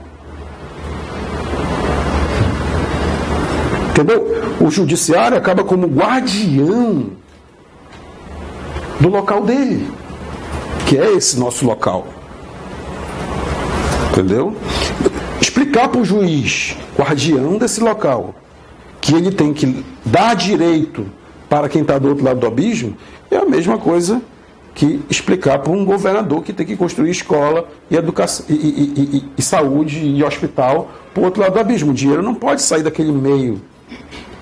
[SPEAKER 1] Entendeu? O judiciário acaba como guardião do local dele, que é esse nosso local. Entendeu? Explicar para o juiz, guardião desse local, que ele tem que dar direito para quem está do outro lado do abismo, é a mesma coisa que explicar para um governador que tem que construir escola e educação e saúde e hospital para o outro lado do abismo. O dinheiro não pode sair daquele meio,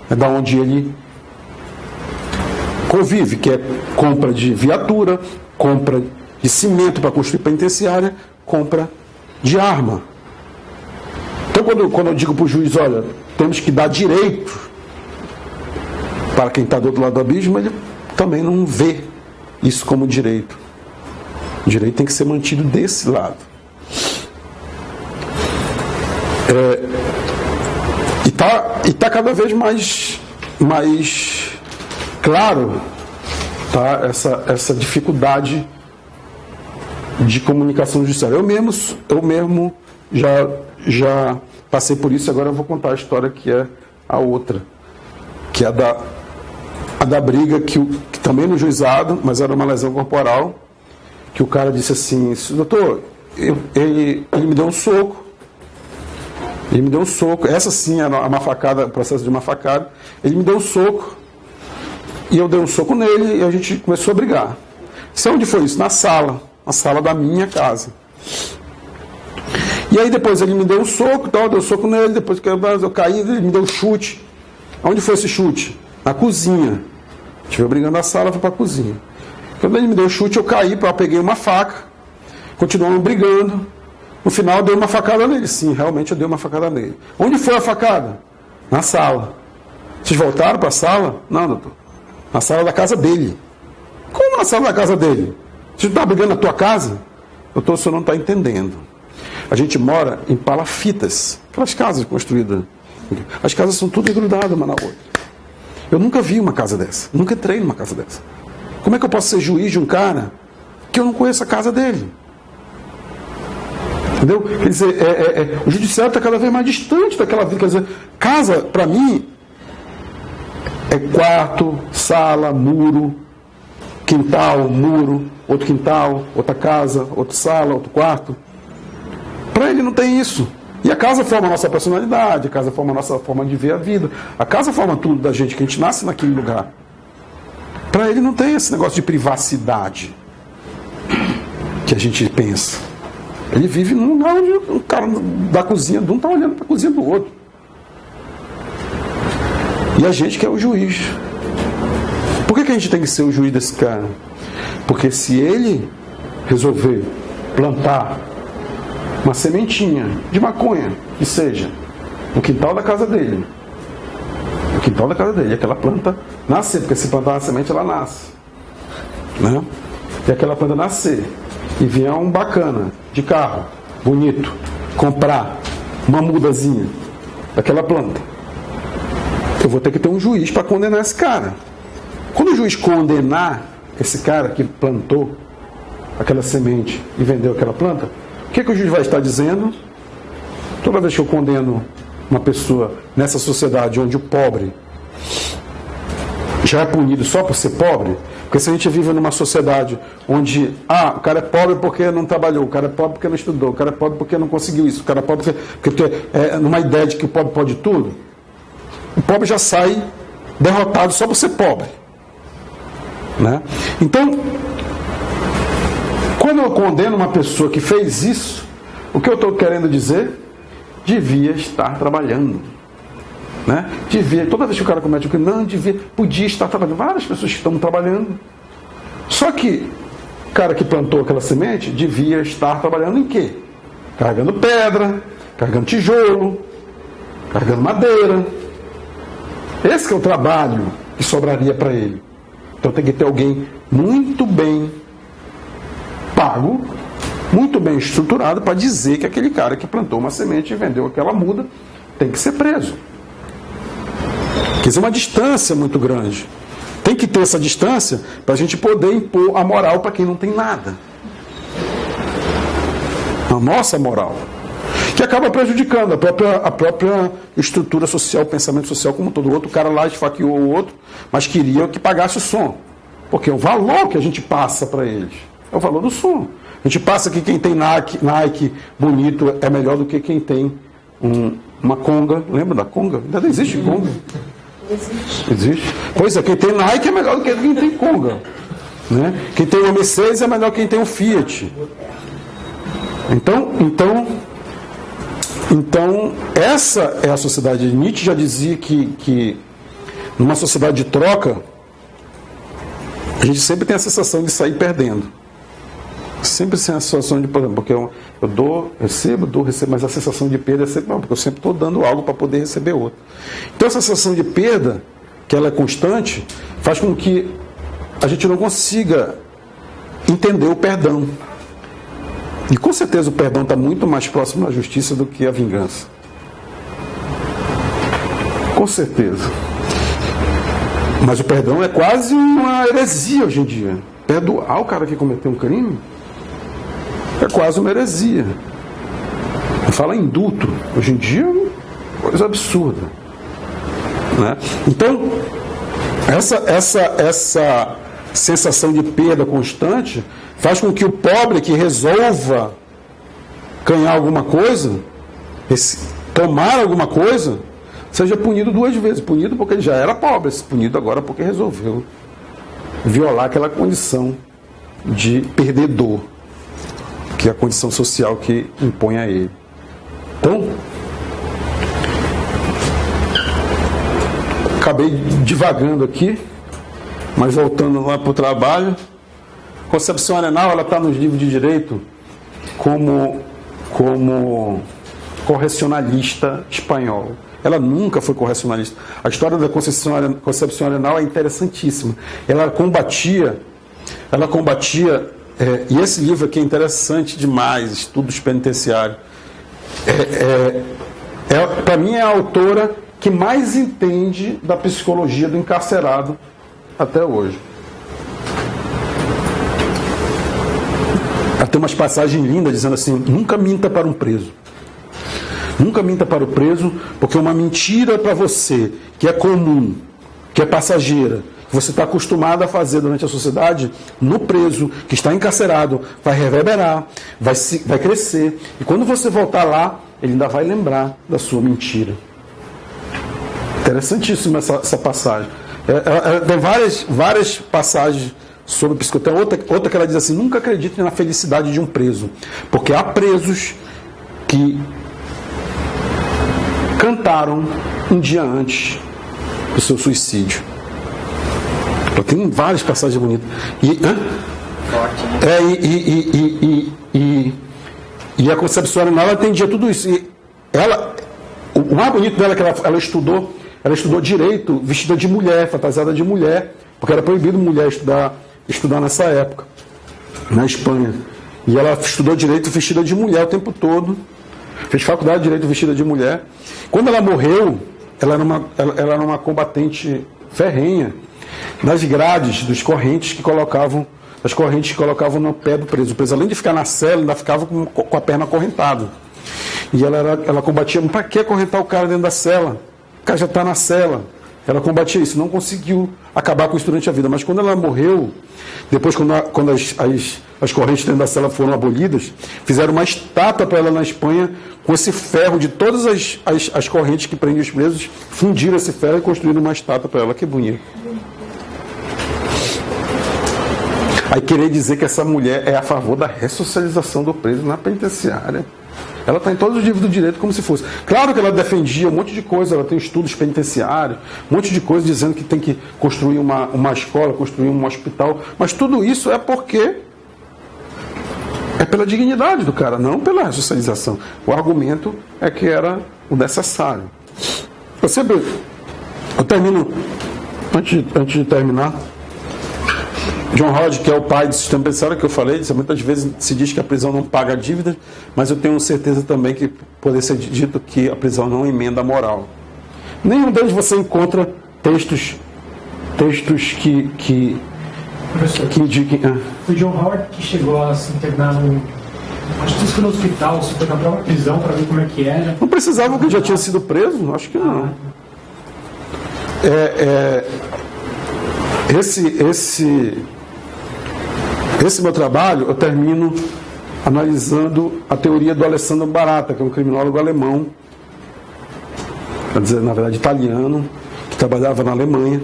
[SPEAKER 1] da onde ele convive, que é compra de viatura, compra de cimento para construir penitenciária, compra de arma. Então quando eu digo para o juiz, olha, temos que dar direito para quem está do outro lado do abismo, ele também não vê isso como direito. O direito tem que ser mantido desse lado. E tá cada vez mais claro, tá, essa dificuldade de comunicação judicial. Eu mesmo já passei por isso, agora eu vou contar a história que é a outra, que é a da briga que também no juizado, mas era uma lesão corporal, que o cara disse assim, doutor, ele me deu um soco, essa sim era uma facada, o processo de uma facada, ele me deu um soco, E eu dei um soco nele e a gente começou a brigar. Sabe onde foi isso? Na sala da minha casa. E aí depois ele me deu um soco, eu dei um soco nele, depois que eu caí, ele me deu um chute. Onde foi esse chute? Na cozinha. Estive brigando na sala, fui para a cozinha. Quando ele me deu um chute, eu caí, eu peguei uma faca, continuamos brigando. No final eu dei uma facada nele. Sim, realmente eu dei uma facada nele. Onde foi a facada? Na sala. Vocês voltaram para a sala? Não, doutor. Na sala da casa dele. Como na sala da casa dele? Você está brigando na tua casa? Doutor, o senhor não está entendendo. A gente mora em palafitas, aquelas casas construídas. As casas são tudo grudadas uma na outra. Eu nunca vi uma casa dessa, nunca entrei numa casa dessa. Como é que eu posso ser juiz de um cara que eu não conheço a casa dele? Entendeu? Quer dizer, o judiciário está cada vez mais distante daquela vida. Quer dizer, casa, para mim, é quarto, sala, muro, quintal, muro, outro quintal, outra casa, outra sala, outro quarto. Para ele não tem isso. E a casa forma a nossa personalidade, a casa forma a nossa forma de ver a vida. A casa forma tudo da gente, que a gente nasce naquele lugar. Para ele não tem esse negócio de privacidade que a gente pensa. Ele vive num lugar onde o cara da cozinha de um está olhando para a cozinha do outro. E a gente que é o juiz. Por que a gente tem que ser o juiz desse cara? Porque se ele resolver plantar uma sementinha de maconha, que seja, no quintal da casa dele. No quintal da casa dele, aquela planta nascer, porque se plantar uma semente, ela nasce. Né? E aquela planta nascer, e vier um bacana, de carro, bonito, comprar uma mudazinha daquela planta, eu vou ter que ter um juiz para condenar esse cara. Quando o juiz condenar esse cara que plantou aquela semente e vendeu aquela planta, o que o juiz vai estar dizendo? Toda vez que eu condeno uma pessoa nessa sociedade onde o pobre já é punido só por ser pobre, porque se a gente vive numa sociedade onde o cara é pobre porque não trabalhou, o cara é pobre porque não estudou, o cara é pobre porque não conseguiu isso, o cara é pobre porque numa ideia de que o pobre pode tudo, o pobre já sai derrotado só por ser pobre. Né? Então, quando eu condeno uma pessoa que fez isso, o que eu estou querendo dizer? Devia estar trabalhando. Né? Devia, toda vez que o cara comete o crime, podia estar trabalhando. Várias pessoas que estão trabalhando. Só que o cara que plantou aquela semente devia estar trabalhando em quê? Carregando pedra, carregando tijolo, carregando madeira. Esse que é o trabalho que sobraria para ele. Então tem que ter alguém muito bem pago, muito bem estruturado para dizer que aquele cara que plantou uma semente e vendeu aquela muda tem que ser preso. Quer dizer, uma distância muito grande. Tem que ter essa distância para a gente poder impor a moral para quem não tem nada. A nossa moral. Que acaba prejudicando a própria estrutura social, o pensamento social como todo. O outro cara lá esfaqueou o outro, mas queria que pagasse o som. Porque é o valor que a gente passa para eles. É o valor do som. A gente passa que quem tem Nike bonito é melhor do que quem tem uma Conga. Lembra da Conga? Ainda não existe Conga. Existe. Pois é, quem tem Nike é melhor do que quem tem Conga. Né? Quem tem uma Mercedes é melhor que quem tem um Fiat. Então, essa é a sociedade. Nietzsche já dizia que numa sociedade de troca, a gente sempre tem a sensação de sair perdendo. Sempre tem a sensação de, por exemplo, porque eu dou, recebo, mas a sensação de perda é sempre não, porque eu sempre estou dando algo para poder receber outro. Então, essa sensação de perda, que ela é constante, faz com que a gente não consiga entender o perdão. E com certeza o perdão está muito mais próximo da justiça do que a vingança. Com certeza. Mas o perdão é quase uma heresia hoje em dia. Perdoar o cara que cometeu um crime é quase uma heresia. Fala indulto. Hoje em dia é uma coisa absurda. Né? Então, essa sensação de perda constante faz com que o pobre que resolva ganhar alguma coisa, tomar alguma coisa, seja punido 2 vezes. Punido porque ele já era pobre, punido agora porque resolveu violar aquela condição de perdedor, que é a condição social que impõe a ele. Então, acabei divagando aqui, mas voltando lá para o trabalho. Concepção Arenal, ela está nos livros de direito como correcionalista espanhol. Ela nunca foi correcionalista. A história da Concepção Arenal é interessantíssima. Ela combatia, e esse livro aqui é interessante demais, Estudos Penitenciários. Para mim é a autora que mais entende da psicologia do encarcerado até hoje. Ela tem umas passagens lindas dizendo assim: nunca minta para um preso. Nunca minta para o preso, porque uma mentira para você, que é comum, que é passageira, que você está acostumado a fazer durante a sociedade, no preso, que está encarcerado, vai reverberar, vai crescer. E quando você voltar lá, ele ainda vai lembrar da sua mentira. Interessantíssima essa passagem. Tem várias passagens sobre psicoterapia. Outra que ela diz assim: nunca acredite na felicidade de um preso, porque há presos que cantaram um dia antes do seu suicídio. Tem várias passagens bonitas. E a Concepção Arenal, ela entendia tudo isso. E o mais bonito dela é que ela estudou direito vestida de mulher, fantasiada de mulher, porque era proibido mulher estudar nessa época, na Espanha. E ela estudou direito vestida de mulher o tempo todo. Fez faculdade de direito vestida de mulher. Quando ela morreu, ela era uma combatente ferrenha nas grades das correntes que colocavam no pé do preso. O preso, além de ficar na cela, ainda ficava com a perna acorrentada. E ela combatia: para que acorrentar o cara dentro da cela? O cara já está na cela. Ela combatia isso, não conseguiu acabar com isso durante a vida. Mas quando ela morreu, depois quando as correntes dentro da cela foram abolidas, fizeram uma estátua para ela na Espanha, com esse ferro de todas as correntes que prendiam os presos, fundiram esse ferro e construíram uma estátua para ela. Que bonito. Aí querer dizer que essa mulher é a favor da ressocialização do preso na penitenciária. Ela está em todos os livros do direito como se fosse. Claro que ela defendia um monte de coisa, ela tem estudos penitenciários, um monte de coisa dizendo que tem que construir uma escola, construir um hospital, mas tudo isso é porque é pela dignidade do cara, não pela ressocialização. O argumento é que era o necessário. Eu termino, antes de terminar, John Hodge, que é o pai do sistema penitenciário que eu falei, muitas vezes se diz que a prisão não paga a dívida, mas eu tenho certeza também que pode ser dito que a prisão não emenda a moral. Nenhum deles você encontra textos que indiquem...
[SPEAKER 4] Foi John Howard que chegou a se internar acho que isso no hospital, se foi na própria prisão para ver como é que era.
[SPEAKER 1] Não precisava, porque ele já tinha sido preso? Acho que não. Esse meu trabalho eu termino analisando a teoria do Alessandro Barata, que é um criminólogo alemão, quer dizer, na verdade italiano, que trabalhava na Alemanha.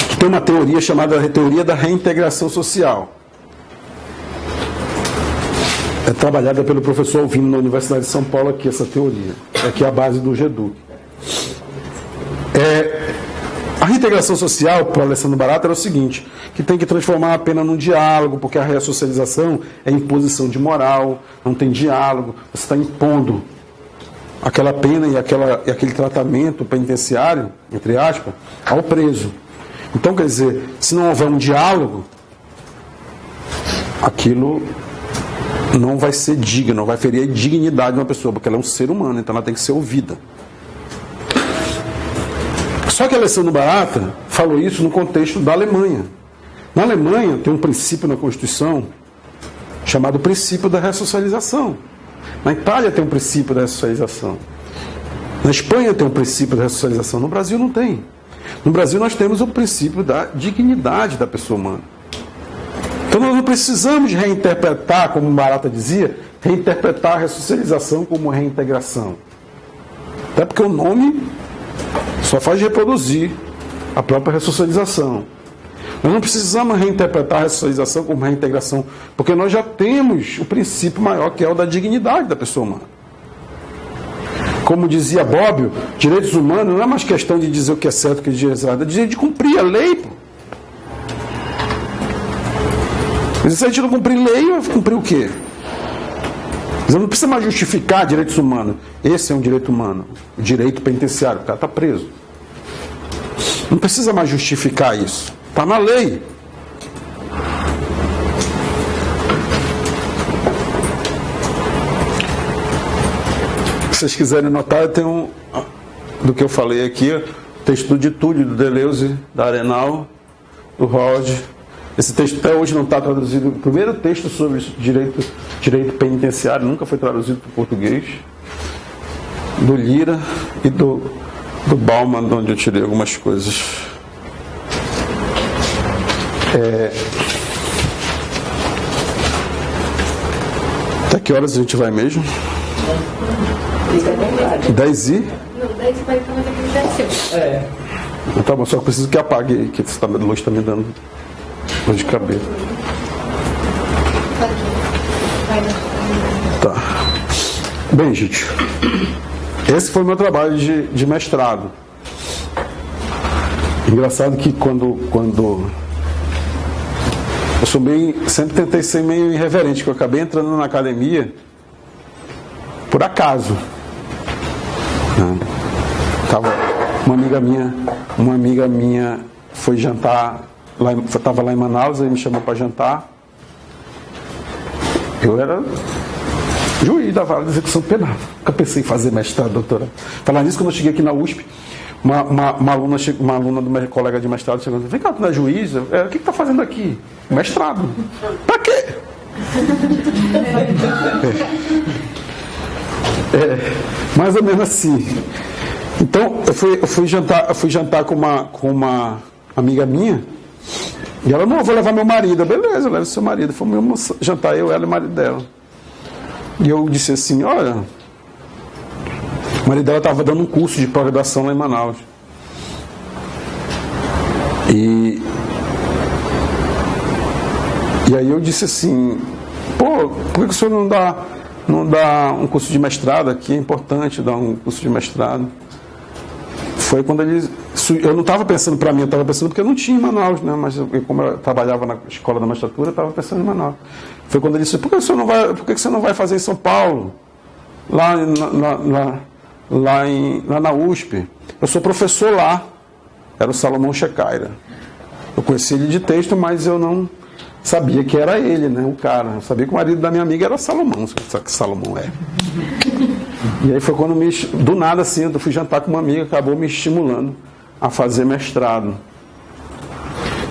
[SPEAKER 1] Que tem uma teoria chamada teoria da reintegração social. É trabalhada pelo professor Alvino na Universidade de São Paulo, aqui essa teoria. Aqui é a base do GEDUC. A reintegração social, para o Alessandro Barata, era o seguinte, que tem que transformar a pena num diálogo, porque a ressocialização é imposição de moral, não tem diálogo, você está impondo aquela pena e aquele tratamento penitenciário, entre aspas, ao preso. Então, quer dizer, se não houver um diálogo, aquilo não vai ser digno, não vai ferir a dignidade de uma pessoa, porque ela é um ser humano, então ela tem que ser ouvida. Só que Alessandro Barata falou isso no contexto da Alemanha. Na Alemanha tem um princípio na Constituição chamado princípio da ressocialização. Na Itália tem um princípio da ressocialização. Na Espanha tem um princípio da ressocialização. No Brasil não tem. No Brasil nós temos o princípio da dignidade da pessoa humana. Então nós não precisamos reinterpretar, como Barata dizia, reinterpretar a ressocialização como reintegração. Até porque o nome só faz reproduzir a própria ressocialização. Nós não precisamos reinterpretar a ressocialização como reintegração, porque nós já temos o princípio maior, que é o da dignidade da pessoa humana. Como dizia Bobbio, direitos humanos não é mais questão de dizer o que é certo, o que é errado, é dizer de cumprir a lei. Pô. E se a gente não cumprir lei, vai cumprir o quê? Você não precisa mais justificar direitos humanos. Esse é um direito humano, o direito penitenciário, o cara está preso. Não precisa mais justificar isso. Está na lei. Se vocês quiserem notar, eu tenho do que eu falei aqui, texto de Túlio, do Deleuze, da Arenal, do Rod. Esse texto até hoje não está traduzido. O primeiro texto sobre direito penitenciário nunca foi traduzido para o português. Do Lira e do Bauman, de onde eu tirei algumas coisas. Até que horas a gente vai mesmo? 10 e?
[SPEAKER 3] Não, 10 vai estar mais aqui no 10.
[SPEAKER 1] Tá bom, só preciso que apague aí, que a luz está me dando dor de cabeça. Tá. Bem, gente, esse foi o meu trabalho de mestrado. Engraçado que quando eu sou sempre tentei ser meio irreverente, que eu acabei entrando na academia por acaso. Tava uma amiga minha foi jantar, estava lá em Manaus, aí me chamou para jantar. Eu era juiz da vara de execução penal. Nunca pensei em fazer mestrado, doutorado. Falar nisso, quando eu cheguei aqui na USP, uma aluna do meu colega de mestrado chegou e disse: vem cá, tu não é juiz? O que está fazendo aqui? Mestrado. Para quê? Mais ou menos assim. Então, eu fui jantar com uma amiga minha, e ela: não, eu vou levar meu marido. Beleza, leva seu marido. Fomos jantar, eu, ela e o marido dela. E eu disse assim: olha, o marido dela estava dando um curso de pós-graduação lá em Manaus. E aí eu disse assim: pô, por que o senhor não dá um curso de mestrado aqui? É importante dar um curso de mestrado. Foi quando eu não estava pensando para mim, eu estava pensando porque eu não tinha em Manaus, né? Mas como eu trabalhava na escola da magistratura, eu estava pensando em Manaus. Foi quando ele disse: por que você não vai fazer em São Paulo? Lá na USP. Eu sou professor lá. Era o Salomão Checaira. Eu conheci ele de texto, mas eu não sabia que era ele, né? O cara. Eu sabia que o marido da minha amiga era Salomão. Sabe que Salomão é? E aí foi quando do nada assim, eu fui jantar com uma amiga, acabou me estimulando a fazer mestrado.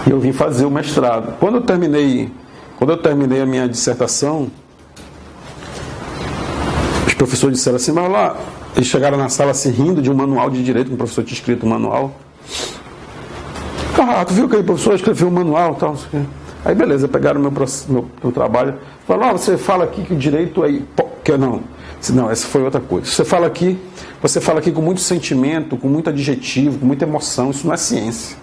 [SPEAKER 1] E eu vim fazer o mestrado. Quando eu terminei a minha dissertação, os professores disseram assim: mas lá, eles chegaram na sala assim, rindo de um manual de direito, que o professor tinha escrito um manual. Ah, tu viu que o professor escreveu um manual e tal? Aí beleza, pegaram meu trabalho, falaram: você fala aqui que o direito é não, essa foi outra coisa. Você fala aqui com muito sentimento, com muito adjetivo, com muita emoção, isso não é ciência.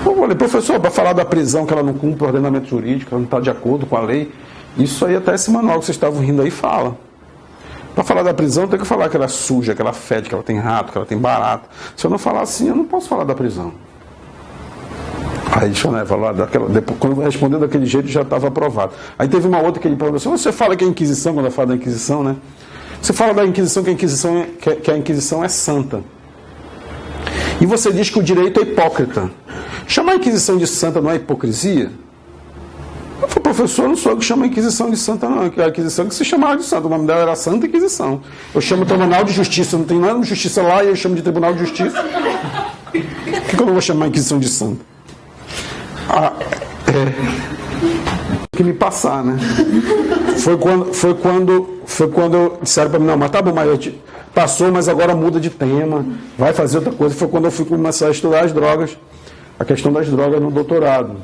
[SPEAKER 1] Eu falei: professor, para falar da prisão, que ela não cumpre o ordenamento jurídico, ela não está de acordo com a lei, isso aí até esse manual que vocês estavam rindo aí fala. Para falar da prisão, tem que falar que ela é suja, que ela fede, que ela tem rato, que ela tem barato. Se eu não falar assim, eu não posso falar da prisão. Aí deixa eu falar quando respondeu daquele jeito já estava aprovado. Aí teve uma outra que ele perguntou assim: você fala que é Inquisição, quando eu falo da Inquisição, né? Você fala da Inquisição, que a Inquisição é santa. E você diz que o direito é hipócrita. Chamar a Inquisição de santa não é hipocrisia? Eu falei: professor, não sou eu que chamo a Inquisição de santa, não. A Inquisição que se chamava de santa. O nome dela era Santa Inquisição. Eu chamo Tribunal de Justiça. Não tem nada de justiça lá e eu chamo de Tribunal de Justiça. Por que eu não vou chamar a Inquisição de santa? Que me passar, né? Foi quando disseram para mim: não, mas tá bom, mas passou, mas agora muda de tema, vai fazer outra coisa. Foi quando eu fui começar a estudar as drogas, a questão das drogas no doutorado.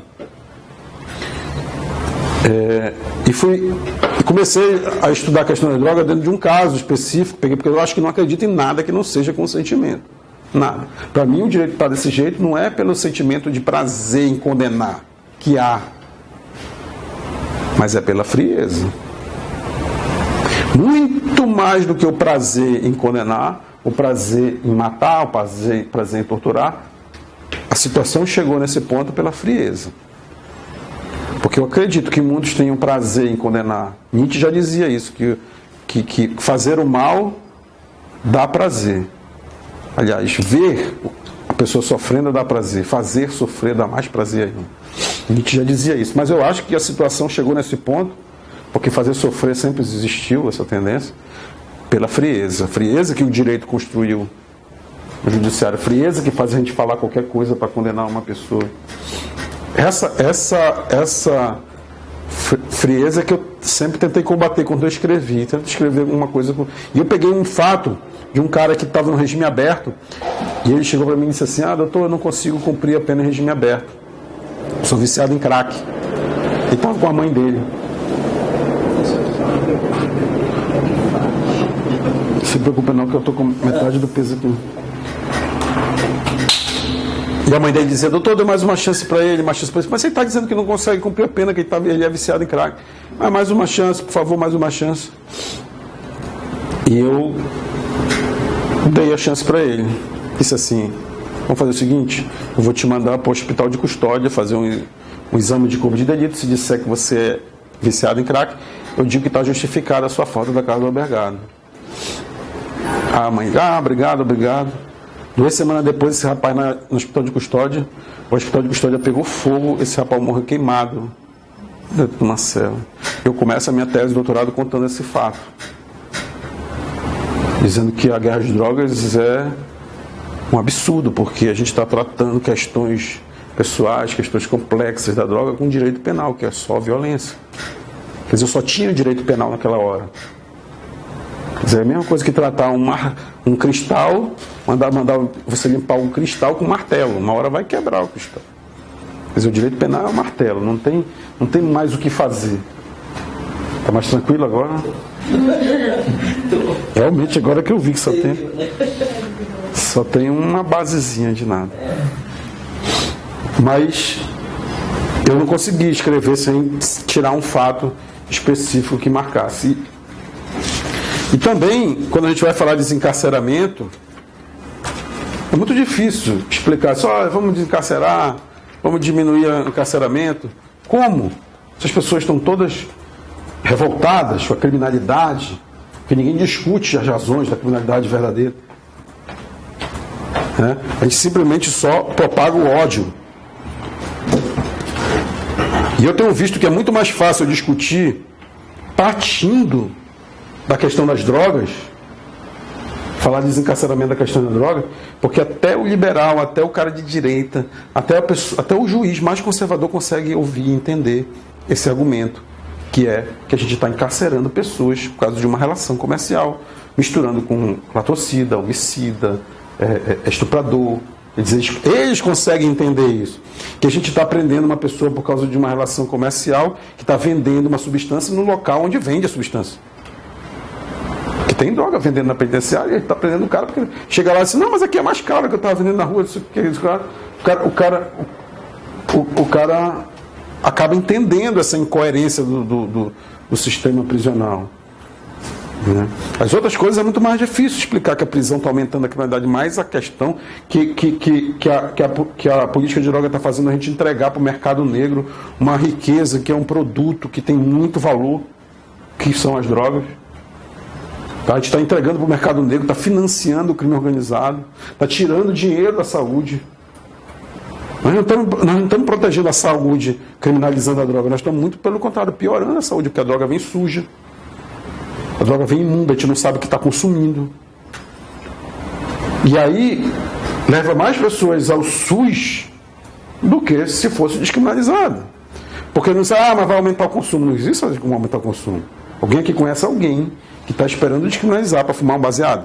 [SPEAKER 1] E fui Comecei a estudar a questão da droga dentro de um caso específico, porque eu acho que não acredito em nada que não seja consentimento. Nada. Para mim, o direito de estar desse jeito não é pelo sentimento de prazer em condenar, que há, mas é pela frieza. Muito mais do que o prazer em condenar, o prazer em matar, o prazer em torturar, a situação chegou nesse ponto pela frieza. Porque eu acredito que muitos tenham prazer em condenar. Nietzsche já dizia isso, que fazer o mal dá prazer. Aliás, ver a pessoa sofrendo dá prazer, fazer sofrer dá mais prazer ainda. Nietzsche já dizia isso. Mas eu acho que a situação chegou nesse ponto, porque fazer sofrer sempre existiu, essa tendência, pela frieza. Frieza que o direito construiu no judiciário, frieza que faz a gente falar qualquer coisa para condenar uma pessoa. Essa frieza que eu sempre tentei combater quando eu escrevi. Tento escrever alguma coisa. E eu peguei um fato de um cara que estava no regime aberto, e ele chegou para mim e disse assim: doutor, eu não consigo cumprir a pena em regime aberto. Eu sou viciado em crack. Ele estava com a mãe dele. Não se preocupe não, que eu estou com metade do peso aqui. E a mãe dele dizia: doutor, dê mais uma chance para ele, uma chance para ele. Mas ele está dizendo que não consegue cumprir a pena, que ele é viciado em crack. Mas mais uma chance, por favor, mais uma chance. E eu dei a chance para ele. Disse assim: vamos fazer o seguinte, eu vou te mandar para o hospital de custódia fazer um exame de corpo de delito. Se disser que você é viciado em crack, eu digo que está justificada a sua falta da casa do albergado. A mãe: obrigado. 2 semanas depois, esse rapaz no hospital de custódia, o hospital de custódia pegou fogo, esse rapaz morreu queimado dentro de uma cela. Eu começo a minha tese de doutorado contando esse fato, dizendo que a guerra às drogas é um absurdo, porque a gente está tratando questões pessoais, questões complexas da droga com direito penal, que é só violência. Quer dizer, eu só tinha direito penal naquela hora. Quer dizer, é a mesma coisa que tratar um cristal, mandar você limpar um cristal com um martelo. Uma hora vai quebrar o cristal. Quer dizer, o direito penal é o martelo, não tem mais o que fazer. Está mais tranquilo agora? Realmente, agora que eu vi que só tem uma basezinha de nada. Mas eu não consegui escrever sem tirar um fato específico que marcasse. E também, quando a gente vai falar de desencarceramento, é muito difícil explicar só, vamos desencarcerar, vamos diminuir o encarceramento. Como? Se as pessoas estão todas revoltadas com a criminalidade, que ninguém discute as razões da criminalidade verdadeira. A gente simplesmente só propaga o ódio. E eu tenho visto que é muito mais fácil discutir partindo da questão das drogas, falar de desencarceramento da questão da droga, porque até o liberal, até o cara de direita, até o juiz mais conservador consegue ouvir e entender esse argumento, que é que a gente está encarcerando pessoas por causa de uma relação comercial, misturando com latrocida, homicida, estuprador. Eles conseguem entender isso. Que a gente está prendendo uma pessoa por causa de uma relação comercial, que está vendendo uma substância no local onde vende a substância. Que tem droga vendendo na penitenciária, e ele está prendendo o cara, porque chega lá e diz: não, mas aqui é mais caro que eu estava vendendo na rua. O cara acaba entendendo essa incoerência do sistema prisional. As outras coisas é muito mais difícil explicar, que a prisão está aumentando a criminalidade, mais a questão que a política de droga está fazendo a gente entregar para o mercado negro uma riqueza que é um produto que tem muito valor, que são as drogas. A gente está entregando para o mercado negro, está financiando o crime organizado, está tirando dinheiro da saúde. Nós não estamos protegendo a saúde criminalizando a droga, nós estamos muito pelo contrário, piorando a saúde, porque a droga vem suja. A droga vem imunda, a gente não sabe o que está consumindo. E aí, leva mais pessoas ao SUS do que se fosse descriminalizado. Porque não sabe, mas vai aumentar o consumo. Não existe como aumentar o consumo. Alguém aqui conhece alguém que está esperando descriminalizar para fumar um baseado?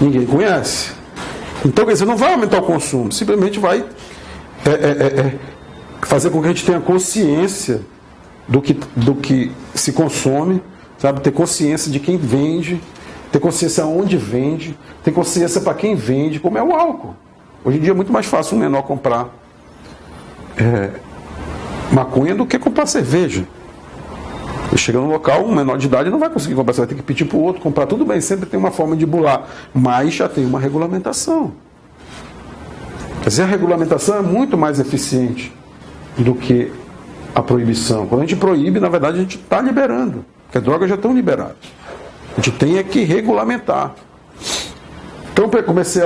[SPEAKER 1] Ninguém conhece. Então, quer dizer, não vai aumentar o consumo, simplesmente vai fazer com que a gente tenha consciência do que se consome, sabe? Ter consciência de quem vende, ter consciência aonde vende, ter consciência para quem vende, como é o álcool. Hoje em dia é muito mais fácil um menor comprar maconha do que comprar cerveja. Ele chega no local, um menor de idade não vai conseguir comprar, você vai ter que pedir para o outro comprar. Tudo bem, sempre tem uma forma de bular, mas já tem uma regulamentação. Quer dizer, a regulamentação é muito mais eficiente do que a proibição. Quando a gente proíbe, na verdade, a gente está liberando, porque as drogas já estão liberadas. A gente tem que regulamentar. Então, eu comecei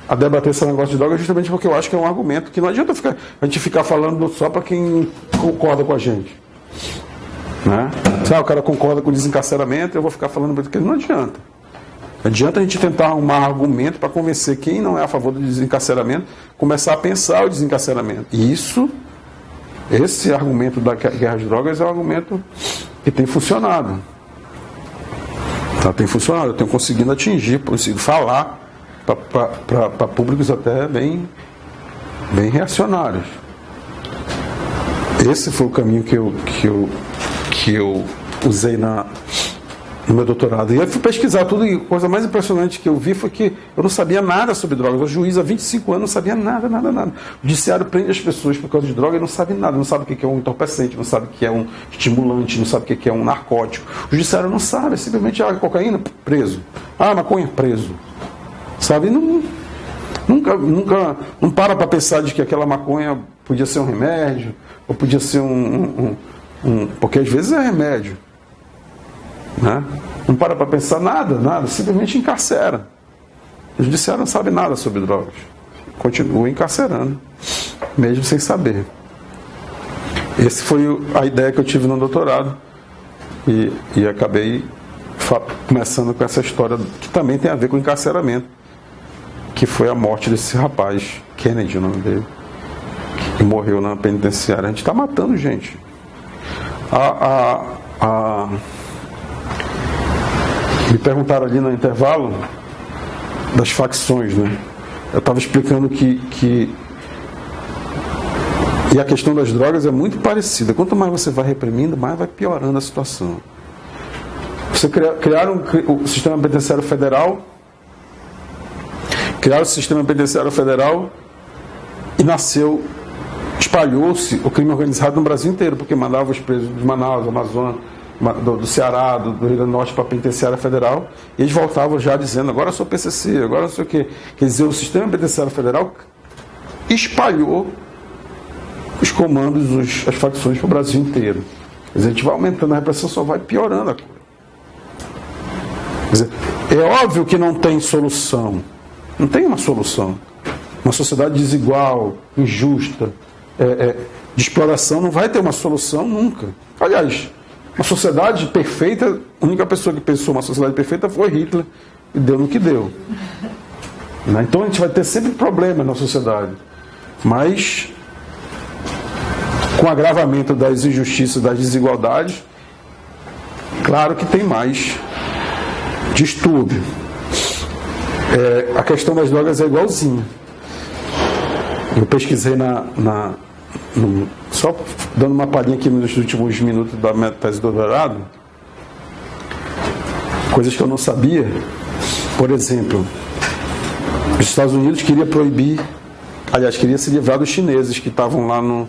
[SPEAKER 1] a debater esse negócio de droga justamente porque eu acho que é um argumento que não adianta a gente ficar falando só para quem concorda com a gente. Né? Se o cara concorda com o desencarceramento, eu vou ficar falando porque não adianta. Adianta a gente tentar arrumar argumento para convencer quem não é a favor do desencarceramento, começar a pensar o desencarceramento. E esse argumento da guerra às drogas é um argumento que tem funcionado. Tem funcionado, eu tenho conseguido atingir, consigo falar para públicos até bem reacionários. Esse foi o caminho que eu usei no meu doutorado. E eu fui pesquisar tudo, e a coisa mais impressionante que eu vi foi que eu não sabia nada sobre drogas. O juiz há 25 anos não sabia nada. O judiciário prende as pessoas por causa de droga e não sabe nada. Não sabe o que é um entorpecente, não sabe o que é um estimulante, não sabe o que é um narcótico. O judiciário não sabe, é simplesmente cocaína, preso. Maconha, preso. Sabe? Nunca não para pensar de que aquela maconha podia ser um remédio, ou podia ser porque às vezes é remédio. Né? Não para pensar nada, simplesmente encarcera. O judiciário não sabe nada sobre drogas, continua encarcerando, mesmo sem saber. Essa foi a ideia que eu tive no doutorado, e acabei começando com essa história que também tem a ver com encarceramento, que foi a morte desse rapaz, Kennedy, o nome dele, que morreu na penitenciária. A gente está matando gente. Me perguntaram ali no intervalo das facções, né? Eu estava explicando que e a questão das drogas é muito parecida. Quanto mais você vai reprimindo, mais vai piorando a situação. Você criaram o sistema penitenciário federal, e espalhou-se o crime organizado no Brasil inteiro, porque mandava os presos de Manaus, do Amazonas, do Ceará, do Rio Grande do Norte para a penitenciária federal, e eles voltavam já dizendo, agora eu sou PCC, agora eu sei o quê. Quer dizer, o sistema penitenciário federal espalhou os comandos, as facções para o Brasil inteiro. Quer dizer, a gente vai aumentando a repressão, só vai piorando a coisa. Quer dizer, é óbvio que não tem solução. Não tem uma solução. Uma sociedade desigual, injusta, de exploração, não vai ter uma solução nunca. Aliás, uma sociedade perfeita, a única pessoa que pensou uma sociedade perfeita foi Hitler, e deu no que deu. Então a gente vai ter sempre problemas na sociedade. Mas, com o agravamento das injustiças, das desigualdades, claro que tem mais distúrbio. A questão das drogas é igualzinha. Eu pesquisei só dando uma palhinha aqui nos últimos minutos da minha tese de doutorado, coisas que eu não sabia. Por exemplo, os Estados Unidos queria queria se livrar dos chineses que estavam lá no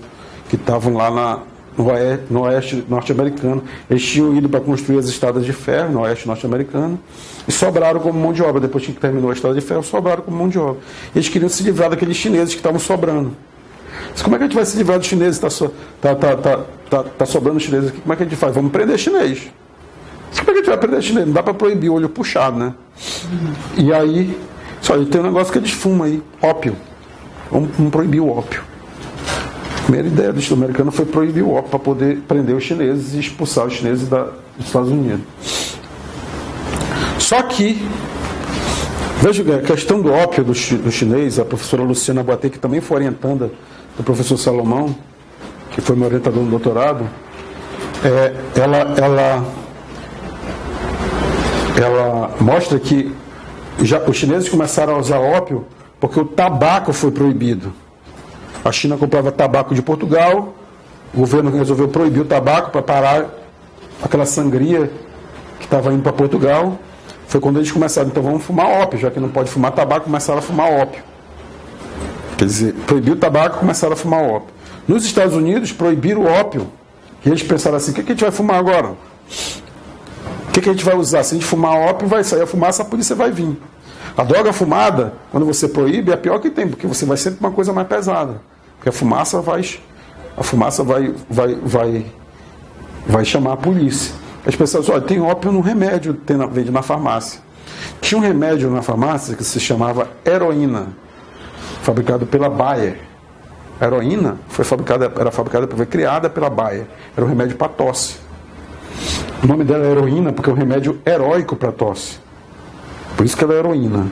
[SPEAKER 1] oeste norte-americano. Eles tinham ido para construir as estradas de ferro no oeste norte-americano e sobraram como mão de obra. Depois que terminou a estrada de ferro, sobraram como mão de obra. Eles queriam se livrar daqueles chineses que estavam sobrando. Mas como é que a gente vai se livrar dos chineses? Está sobrando chineses aqui. Como é que a gente faz? Vamos prender chinês. Mas como é que a gente vai prender chinês? Não dá para proibir o olho puxado, né? E aí, tem um negócio que eles fumam aí, ópio. Vamos proibir o ópio. A primeira ideia do Estado americano foi proibir o ópio para poder prender os chineses e expulsar os chineses dos Estados Unidos. Só que, veja a questão do ópio do chinês, a professora Luciana Boatê, que também foi orientanda do professor Salomão, que foi meu orientador no doutorado, ela mostra que os chineses começaram a usar ópio porque o tabaco foi proibido. A China comprava tabaco de Portugal, o governo resolveu proibir o tabaco para parar aquela sangria que estava indo para Portugal. Foi quando eles começaram, então vamos fumar ópio, já que não pode fumar tabaco, começaram a fumar ópio. Quer dizer, proibiu o tabaco e começaram a fumar ópio. Nos Estados Unidos, proibiram o ópio. E eles pensaram assim, o que a gente vai fumar agora? O que a gente vai usar? Se a gente fumar ópio, vai sair a fumaça, a polícia vai vir. A droga fumada, quando você proíbe, é a pior que tem, porque você vai sempre uma coisa mais pesada. Porque a fumaça vai chamar a polícia. As pessoas, olha, tem ópio no remédio, vende na farmácia. Tinha um remédio na farmácia que se chamava heroína, fabricado pela Bayer. A heroína foi criada pela Bayer. Era um remédio para tosse. O nome dela é heroína porque é um remédio heróico para tosse. Por isso que ela é heroína.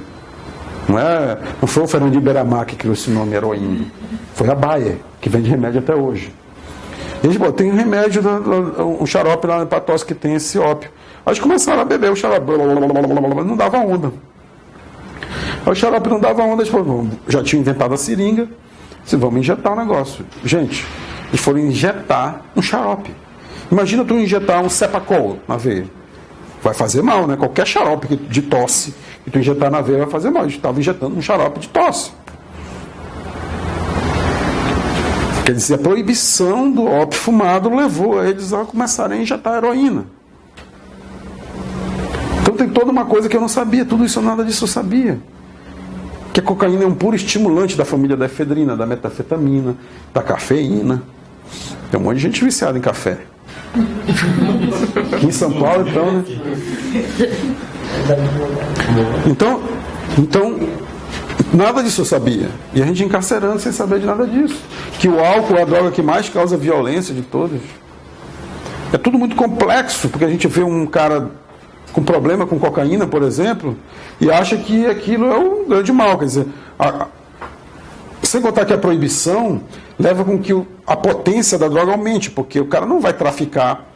[SPEAKER 1] Não foi o Fernandinho Beiramar que criou esse nome, heroína. Foi a Bayer, que vende remédio até hoje. E eles tem um remédio, um xarope lá para tosse que tem esse ópio. Aí eles começaram a beber o xarope, não dava onda. Aí o xarope não dava onda, eles falaram, já tinham inventado a seringa, vamos injetar o negócio. Gente, eles foram injetar um xarope. Imagina tu injetar um Cepacol na veia. Vai fazer mal, né? Qualquer xarope de tosse que tu injetar na veia vai fazer mal. A gente estava injetando um xarope de tosse. Quer dizer, a proibição do ópio fumado levou eles a começarem a injetar heroína. Então tem toda uma coisa que eu não sabia. Tudo isso, nada disso eu sabia. Que a cocaína é um puro estimulante da família da efedrina, da metafetamina, da cafeína. Tem um monte de gente viciada em café. Aqui em São Paulo, então, né? Então, nada disso eu sabia. E a gente encarcerando sem saber de nada disso. Que o álcool é a droga que mais causa violência de todas. É tudo muito complexo, porque a gente vê um cara com problema com cocaína, por exemplo, e acha que aquilo é um grande mal. Quer dizer, sem contar que a proibição leva com que a potência da droga aumente, porque o cara não vai traficar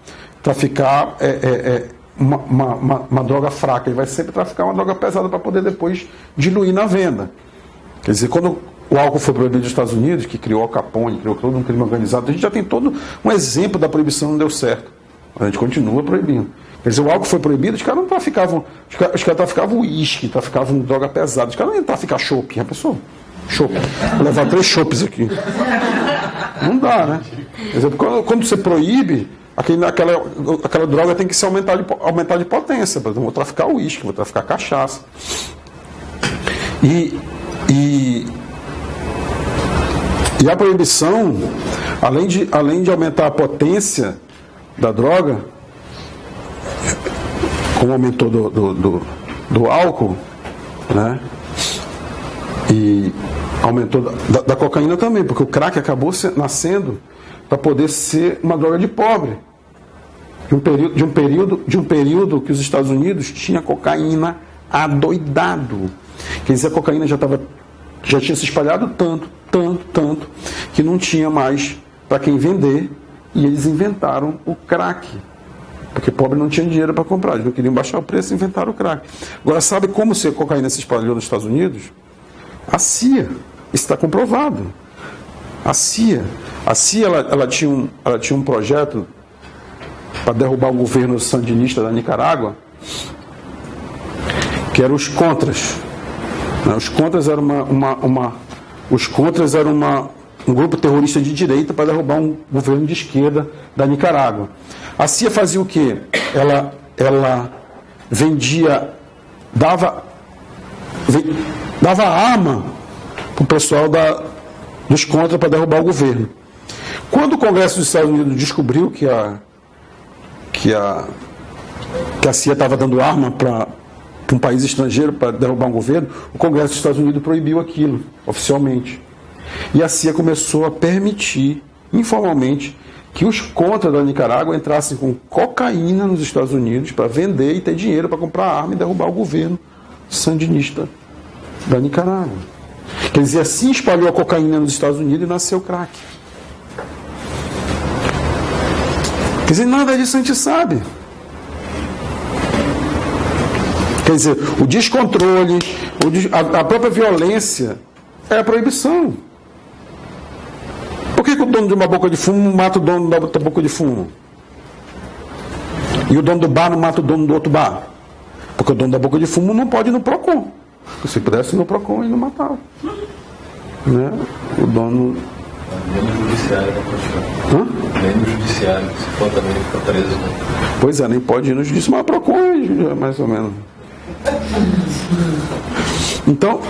[SPEAKER 1] uma droga fraca, ele vai sempre traficar uma droga pesada para poder depois diluir na venda. Quer dizer, quando o álcool foi proibido nos Estados Unidos, que criou Al Capone, criou todo um crime organizado, a gente já tem todo um exemplo da proibição, não deu certo. A gente continua proibindo. Quer dizer, o álcool foi proibido, os caras não traficavam, os caras traficavam uísque, traficavam droga pesada, os caras não iam traficar chopp, já pensou? Chopp. Vou levar 3 chopps aqui. Não dá, né? Quer dizer, quando você proíbe, aquela droga tem que se aumentar de potência. Por exemplo, vou traficar uísque, vou traficar cachaça. E a proibição, além de aumentar a potência da droga, como aumentou do álcool, né? E aumentou da cocaína também, porque o crack acabou nascendo para poder ser uma droga de pobre. De um período que os Estados Unidos tinha cocaína adoidado. Quer dizer, a cocaína já tinha se espalhado tanto, que não tinha mais para quem vender, e eles inventaram o crack. Porque pobre não tinha dinheiro para comprar, eles não queriam baixar o preço e inventaram o crack. Agora, sabe como a cocaína se espalhou nos Estados Unidos? A CIA. Isso está comprovado. A CIA ela tinha um projeto para derrubar o governo sandinista da Nicarágua, que eram os Contras. Os Contras eram um grupo terrorista de direita para derrubar um governo de esquerda da Nicarágua. A CIA fazia o quê? Ela vendia, dava arma para o pessoal dos Contras para derrubar o governo. Quando o Congresso dos Estados Unidos descobriu que a CIA estava dando arma para um país estrangeiro para derrubar um governo, o Congresso dos Estados Unidos proibiu aquilo, oficialmente. E a CIA começou a permitir, informalmente, que os Contras da Nicarágua entrassem com cocaína nos Estados Unidos para vender e ter dinheiro para comprar arma e derrubar o governo sandinista da Nicarágua. Quer dizer, assim espalhou a cocaína nos Estados Unidos e nasceu o crack. Quer dizer, nada disso a gente sabe. Quer dizer, o descontrole, a própria violência é a proibição. Por que o dono de uma boca de fumo mata o dono da outra boca de fumo? E o dono do bar não mata o dono do outro bar? Porque o dono da boca de fumo não pode ir no PROCON. Se pudesse ir no PROCON, ele não matava. Né? O dono...
[SPEAKER 2] Nem no judiciário vai continuar. Nem no judiciário, se for também ele fica preso. Né?
[SPEAKER 1] Pois é, nem pode ir no judiciário, mas PROCON é mais ou menos. Então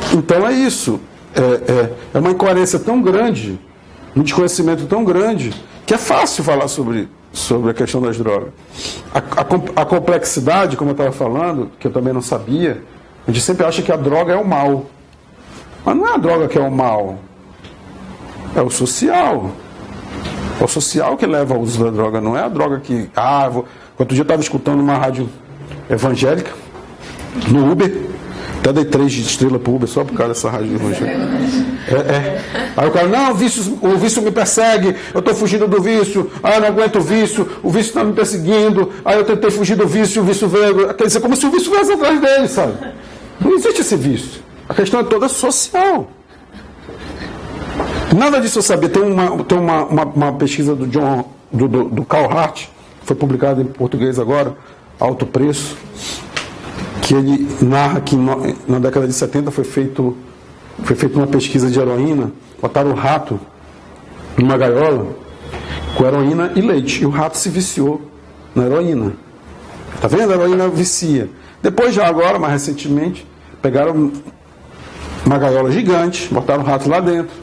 [SPEAKER 1] é isso. É uma incoerência tão grande, um desconhecimento tão grande, que é fácil falar sobre a questão das drogas. A complexidade, como eu estava falando, que eu também não sabia, a gente sempre acha que a droga é o mal. Mas não é a droga que é o mal. É o social. É o social que leva ao uso da droga, não é a droga que... Outro dia eu estava escutando uma rádio evangélica, no Uber, até dei 3 estrelas para o Uber só por causa dessa rádio evangélica. Aí o cara, não, o vício me persegue, eu estou fugindo do vício, eu não aguento o vício está me perseguindo, aí eu tentei fugir do vício, o vício veio. Quer dizer, como se o vício viesse atrás dele, sabe? Não existe esse vício. A questão é toda social. Nada disso eu sabia. Tem uma pesquisa do Carl Hart, foi publicada em português agora, Alto Preço, que ele narra que na década de 70 foi feita uma pesquisa de heroína, botaram o rato numa gaiola com heroína e leite, e o rato se viciou na heroína. Tá vendo? A heroína vicia. Depois, já agora, mais recentemente, pegaram uma gaiola gigante, botaram o rato lá dentro.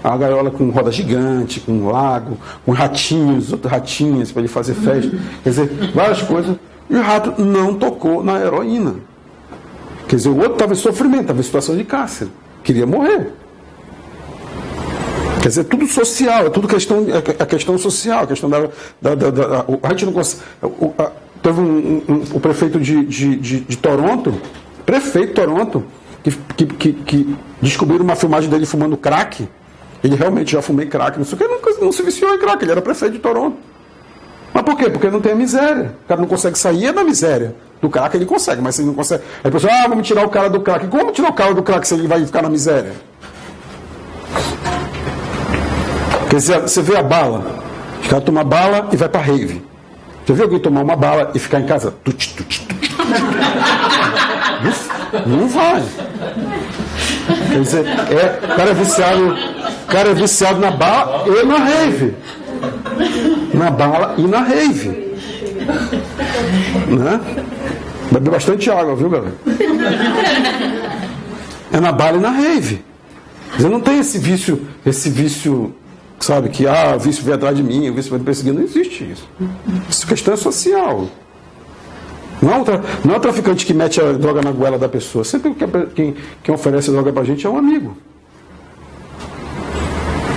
[SPEAKER 1] A gaiola com roda gigante, com um lago, com ratinhos, outros ratinhos para ele fazer festa. Quer dizer, várias coisas. E o rato não tocou na heroína. Quer dizer, o outro estava em sofrimento, estava em situação de cárcere. Queria morrer. Quer dizer, tudo social, é tudo questão social, a questão a gente não consegue. Teve o prefeito de Toronto, prefeito de Toronto, que descobriram uma filmagem dele fumando crack. Ele realmente já fumei crack, não sei o que, ele não se viciou em crack, ele era prefeito de Toronto. Mas por quê? Porque não tem a miséria. O cara não consegue sair da miséria. Do crack ele consegue, mas se ele não consegue. Aí a pessoa, vamos tirar o cara do crack. Como tirar o cara do crack se ele vai ficar na miséria? Quer dizer, você vê a bala, os caras tomam bala e vai pra rave. Já viu alguém tomar uma bala e ficar em casa? Não vai. Quer dizer, o cara é viciado na bala e na rave. Na bala e na rave. Né? Bebe bastante água, viu, galera? É na bala e na rave. Você não tem esse vício, sabe, que o vício veio atrás de mim, o vício vai me perseguir. Não existe isso. Essa questão é social. Não é o traficante que mete a droga na goela da pessoa. Sempre quem oferece droga pra gente é um amigo.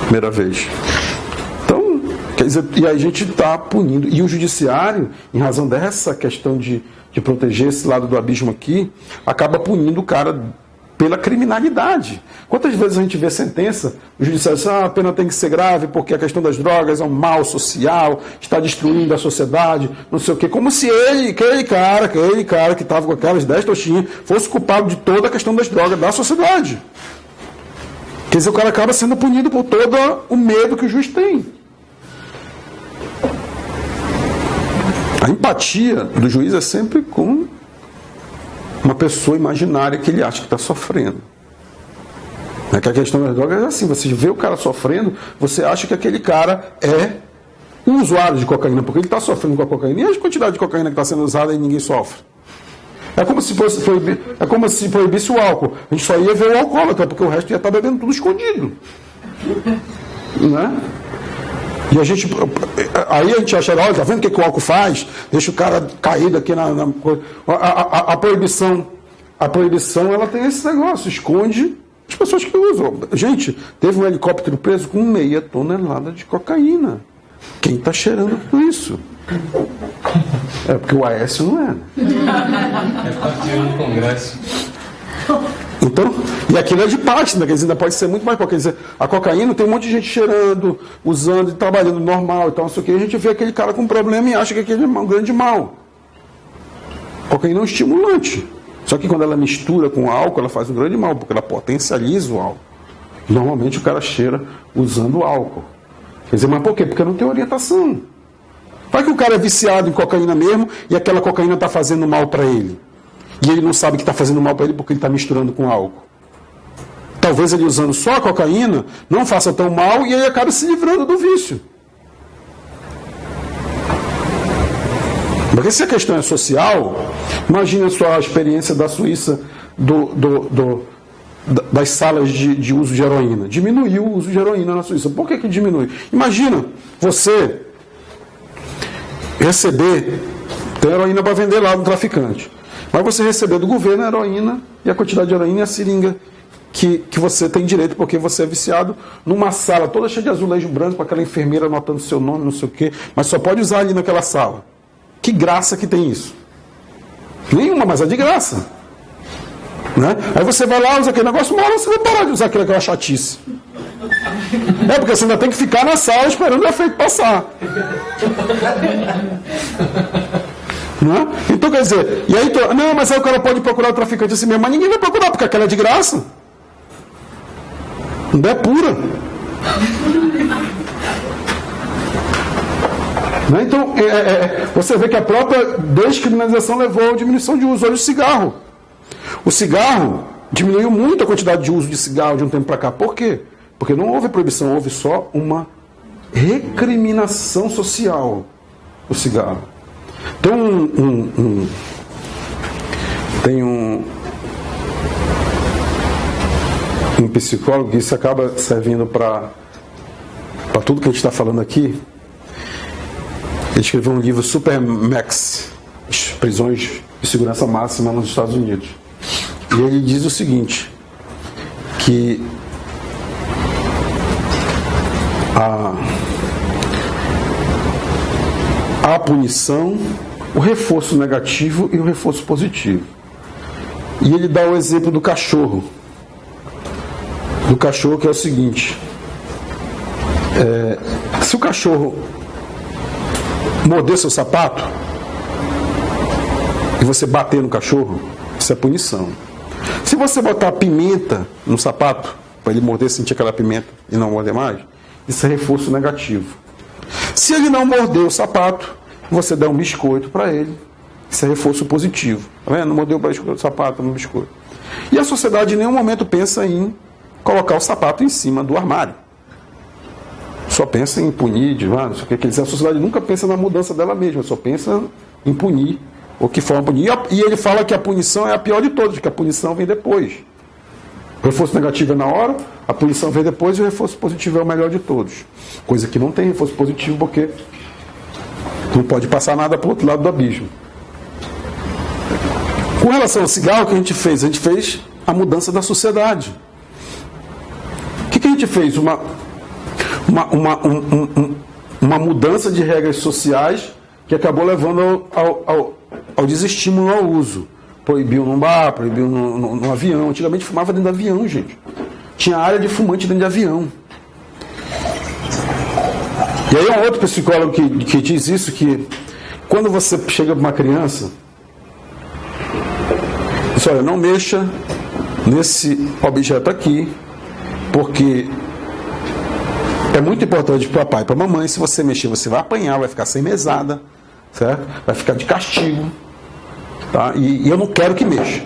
[SPEAKER 1] Primeira vez. Então, quer dizer, e a gente está punindo. E o judiciário, em razão dessa questão de proteger esse lado do abismo aqui, acaba punindo o cara pela criminalidade. Quantas vezes a gente vê sentença, o judiciário diz, a pena tem que ser grave porque a questão das drogas é um mal social, está destruindo a sociedade, não sei o quê, como se aquele cara que estava com aquelas 10 toxinhas fosse culpado de toda a questão das drogas da sociedade. Quer dizer, o cara acaba sendo punido por todo o medo que o juiz tem. A empatia do juiz é sempre com uma pessoa imaginária que ele acha que está sofrendo. É que a questão das drogas é assim, você vê o cara sofrendo, você acha que aquele cara é um usuário de cocaína, porque ele está sofrendo com a cocaína. E a quantidade de cocaína que está sendo usada e ninguém sofre? É como se proibisse o álcool. A gente só ia ver o alcoólatra, porque o resto ia estar bebendo tudo escondido. Né? E aí a gente acha, olha, tá vendo o que o álcool faz? Deixa o cara caído aqui a proibição. A proibição, ela tem esse negócio, esconde as pessoas que usam. Gente, teve um helicóptero preso com 0,5 tonelada de cocaína. Quem está cheirando tudo isso? É porque o Aécio não é.
[SPEAKER 2] É partido no Congresso.
[SPEAKER 1] Então, e aquilo é de parte, né? Quer dizer, ainda pode ser muito mais. Quer dizer, a cocaína tem um monte de gente cheirando, usando e trabalhando normal e tal, não sei o que. A gente vê aquele cara com problema e acha que aquele é um grande mal. A cocaína é um estimulante. Só que quando ela mistura com álcool, ela faz um grande mal, porque ela potencializa o álcool. Normalmente o cara cheira usando álcool. Quer dizer, mas por quê? Porque não tem orientação. Vai que o cara é viciado em cocaína mesmo e aquela cocaína está fazendo mal para ele. E ele não sabe que está fazendo mal para ele porque ele está misturando com álcool. Talvez ele usando só a cocaína não faça tão mal e ele acabe se livrando do vício. Porque se a questão é social, imagine a sua experiência da Suíça das salas de uso de heroína. Diminuiu o uso de heroína na Suíça. Por que diminui? Imagina você receber, tem heroína para vender lá do traficante, mas você receber do governo a heroína e a quantidade de heroína e a seringa que você tem direito, porque você é viciado numa sala toda cheia de azulejo branco, com aquela enfermeira anotando seu nome, não sei o quê, mas só pode usar ali naquela sala. Que graça que tem isso? Nenhuma, mas é de graça. Né? Aí você vai lá, usa aquele negócio, uma hora você vai parar de usar aquela chatice. É, porque você ainda tem que ficar na sala esperando o efeito passar. Né? Então, quer dizer, e aí, não, mas aí o cara pode procurar o traficante assim mesmo, mas ninguém vai procurar, porque aquela é de graça. Não é pura. Né? Então, você vê que a própria descriminalização levou à diminuição de uso. Olha o cigarro. O cigarro diminuiu muito a quantidade de uso de cigarro de um tempo para cá. Por quê? Porque não houve proibição, houve só uma recriminação social do cigarro. Tem um psicólogo que isso acaba servindo para tudo que a gente está falando aqui. Ele escreveu um livro, Supermax, prisões de segurança máxima nos Estados Unidos. E ele diz o seguinte, que a punição, o reforço negativo e o reforço positivo. E ele dá o exemplo do cachorro. Do cachorro, que é o seguinte, se o cachorro morder seu sapato e você bater no cachorro, isso é punição. Se você botar pimenta no sapato para ele morder, sentir aquela pimenta e não morder mais, isso é reforço negativo. Se ele não morder o sapato, você dá um biscoito para ele, isso é reforço positivo. Tá vendo? Não mordeu o sapato, um biscoito. E a sociedade em nenhum momento pensa em colocar o sapato em cima do armário. Só pensa em punir, não sei o que. Quer dizer, a sociedade nunca pensa na mudança dela mesma, só pensa em punir, ou que forma punir. E ele fala que a punição é a pior de todas, que a punição vem depois. O reforço negativo é na hora, a punição vem depois e o reforço positivo é o melhor de todos. Coisa que não tem reforço positivo porque não pode passar nada para o outro lado do abismo. Com relação ao cigarro, o que a gente fez? A gente fez a mudança da sociedade. O que a gente fez? Uma mudança de regras sociais que acabou levando ao desestímulo ao uso. Proibiu num bar, proibiu no avião. Antigamente fumava dentro do avião, gente. Tinha área de fumante dentro de avião. E aí é um outro psicólogo que diz isso, que quando você chega para uma criança, diz, olha, não mexa nesse objeto aqui, porque é muito importante para o papai e para a mamãe. Se você mexer, você vai apanhar, vai ficar sem mesada, certo? Vai ficar de castigo, tá? E eu não quero que mexa.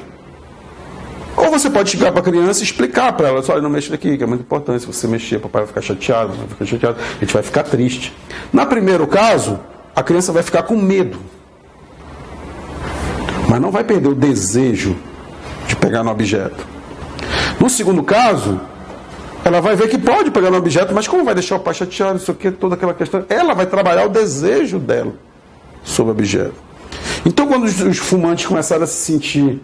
[SPEAKER 1] Ou você pode chegar para a criança e explicar para ela, olha, não mexa daqui, que é muito importante. Se você mexer, papai vai ficar chateado, a gente vai ficar triste. No primeiro caso, a criança vai ficar com medo, mas não vai perder o desejo de pegar no objeto. No segundo caso, ela vai ver que pode pegar no objeto, mas como vai deixar o pai chateado, não sei o que, toda aquela questão, ela vai trabalhar o desejo dela sobre o objeto. Então, quando os fumantes começaram a se sentir